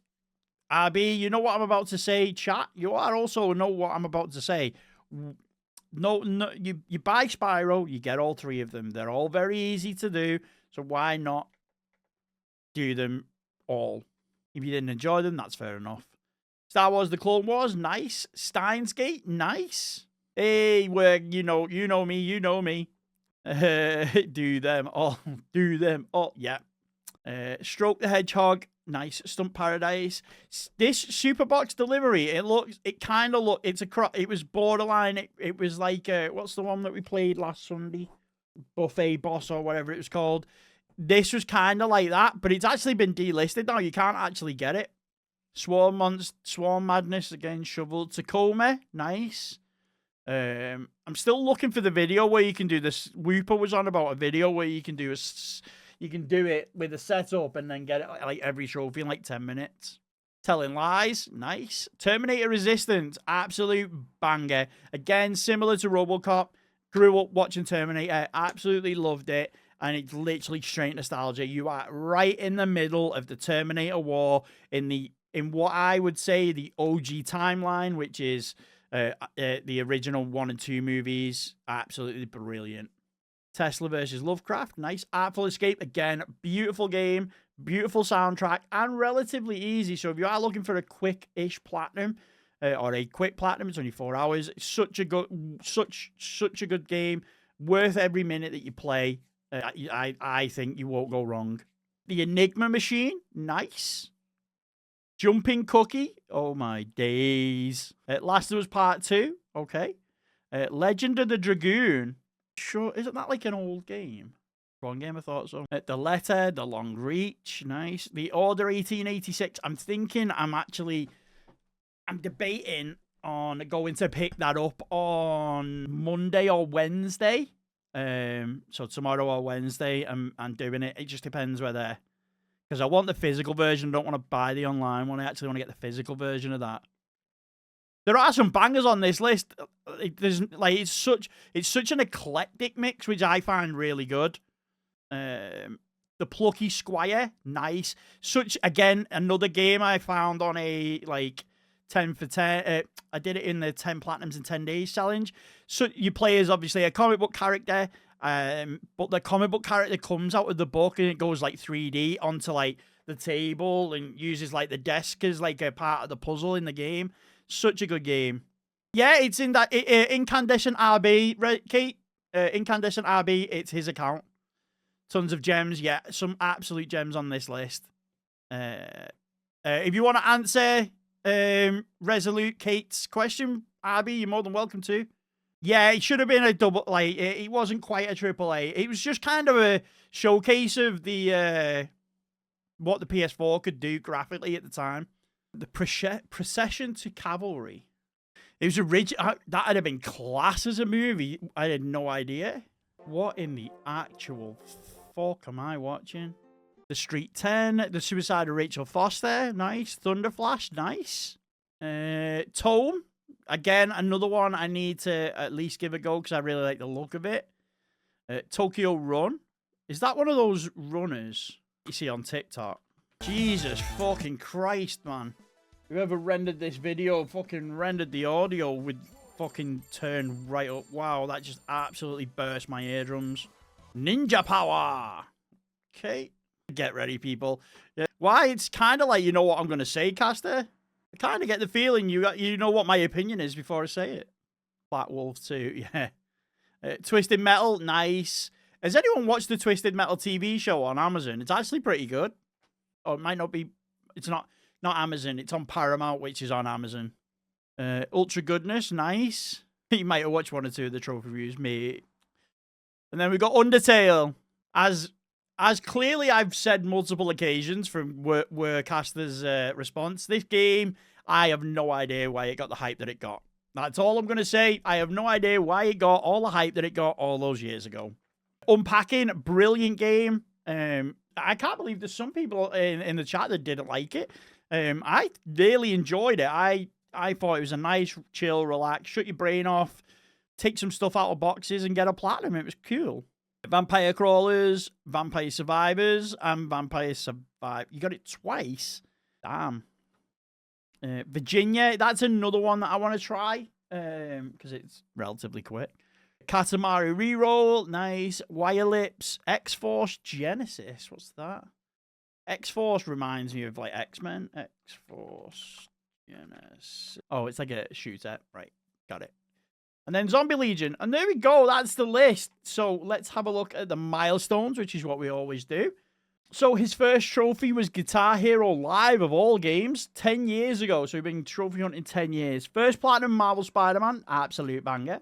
RB, you know what I'm about to say, chat? You are also know what I'm about to say. No, you buy Spyro, you get all three of them. They're all very easy to do, so why not do them all? If you didn't enjoy them, that's fair enough. Star Wars The Clone Wars, nice. Steins Gate, nice. Hey, you know me. Do them all. Yeah. Stroke the Hedgehog, nice. Stump Paradise. This Super Box Delivery, it was borderline. It was like, what's the one that we played last Sunday? Buffet Boss or whatever it was called. this was kind of like that, but it's actually been delisted now. You can't actually get it. Swarm Madness again, Shovel. Tacoma, nice. I'm still looking for the video where you can do this. Whooper was on about a video where you can do it with a setup and then get it like every trophy in like 10 minutes. Telling Lies, nice. Terminator Resistance, absolute banger. Again, similar to RoboCop. Grew up watching Terminator, absolutely loved it, and it's literally straight nostalgia. You are right in the middle of the Terminator War in what I would say the OG timeline, which is the original 1 and 2 movies. Absolutely brilliant. Tesla versus Lovecraft, nice. Artful Escape, again, beautiful game, beautiful soundtrack, and relatively easy. So if you are looking for a quick-ish platinum, or a quick platinum, it's only 4 hours. It's such a good game, worth every minute that you play. I think you won't go wrong. The Enigma Machine, nice. Jumping Cookie, oh my days. Last of Us Part 2, okay. Legend of the Dragoon. Sure, isn't that like an old game? Wrong game, I thought so. The Letter, The Long Reach, nice. The Order 1886, I'm debating on going to pick that up on Monday or Wednesday. So tomorrow or Wednesday, I'm doing it. It just depends whether... Because I want the physical version, I don't want to buy the online one. I actually want to get the physical version of that. There are some bangers on this list. It's such an eclectic mix, which I find really good. The Plucky Squire, nice. Again, another game I found on a 10 for 10. I did it in the 10 Platinums in 10 Days challenge. So you play as obviously a comic book character, but the comic book character comes out of the book and it goes like 3D onto like the table and uses like the desk as like a part of the puzzle in the game. Such a good game. Yeah, it's in that Incandescent RB, right, Kate? Incandescent RB, it's his account. Tons of gems. Yeah, some absolute gems on this list. If you want to answer Resolute Kate's question, RB, you're more than welcome to. Yeah, it should have been a double. It wasn't quite a triple A. It was just kind of a showcase of the what the PS4 could do graphically at the time. The Procession to Cavalry. It was original. That would have been class as a movie. I had no idea. What in the actual fuck am I watching? The Street 10. The Suicide of Rachel Foster. Nice. Thunderflash. Nice. Tome. Again, another one I need to at least give a go because I really like the look of it. Tokyo Run. Is that one of those runners you see on TikTok? Jesus fucking Christ, man. Whoever rendered this video fucking rendered the audio with fucking turn right up. Wow, that just absolutely burst my eardrums. Ninja Power. Okay. Get ready, people. Yeah. Why? It's kind of like, you know what I'm going to say, Caster? I kind of get the feeling you know what my opinion is before I say it. Black Wolf 2, yeah. Twisted Metal, nice. Has anyone watched the Twisted Metal TV show on Amazon? It's actually pretty good. Or it might not be. It's not Amazon. It's on Paramount, which is on Amazon. Ultra Goodness, nice. You might have watched one or two of the trophy reviews, mate. And then we got Undertale. As clearly I've said multiple occasions from Worcaster's response, this game, I have no idea why it got the hype that it got. That's all I'm going to say. I have no idea why it got all the hype that it got all those years ago. Unpacking, brilliant game. I can't believe there's some people in the chat that didn't like it. I really enjoyed it. I thought it was a nice, chill, relax, shut your brain off, take some stuff out of boxes and get a platinum. It was cool. Vampire Crawlers, Vampire Survivors, and Vampire Survive. You got it twice. Damn. Virginia, that's another one that I want to try because it's relatively quick. Katamari Reroll, nice. Wire Lips, X-Force Genesis. What's that? X-Force reminds me of like X-Men. X-Force Genesis. Oh, it's like a shooter. Right, got it. And then Zombie Legion. And there we go. That's the list. So let's have a look at the milestones, which is what we always do. So his first trophy was Guitar Hero Live of all games 10 years ago. So we've been trophy hunting 10 years. First platinum Marvel Spider-Man. Absolute banger.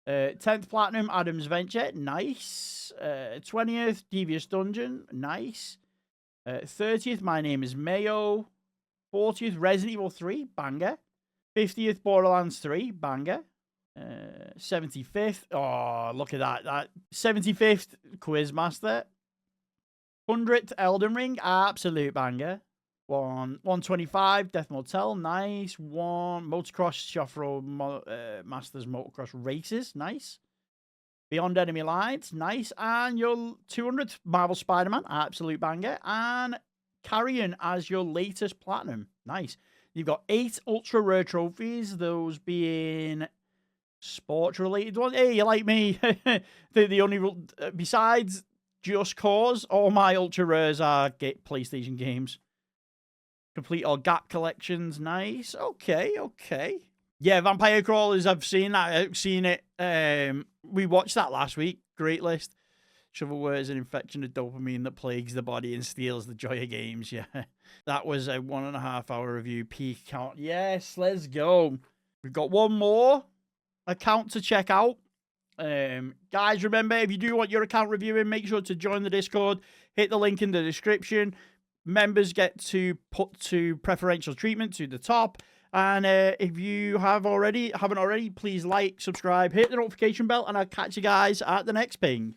10th Platinum, Adam's Venture. Nice. 20th, Devious Dungeon. Nice. 30th, My Name is Mayo. 40th, Resident Evil 3. Banger. 50th, Borderlands 3. Banger. 75th. Oh, look at that. 75th, Quizmaster. 100th, Elden Ring. Absolute banger. 125, Death Motel. Nice. 1 Motocross Shofro Masters Motocross Races. Nice. Beyond Enemy Lines. Nice. And your 200th, Marvel Spider-Man. Absolute banger. And Carrion as your latest platinum. Nice. You've got 8 ultra rare trophies, those being sports related ones. Hey, you like me? the only besides Just Cause, all my ultra rares are PlayStation games. Complete all Gap collections. Nice. Okay. Yeah, Vampire Crawlers, I've seen that. I've seen it. We watched that last week. Great list. Shovelware is an infection of dopamine that plagues the body and steals the joy of games. Yeah. That was a 1.5 hour review peak count. Yes, let's go. We've got one more account to check out. Guys, remember, if you do want your account reviewing, make sure to join the Discord. Hit the link in the description. Members get to put to preferential treatment to the top. And if you haven't already, please like, subscribe, hit the notification bell, and I'll catch you guys at the next ping.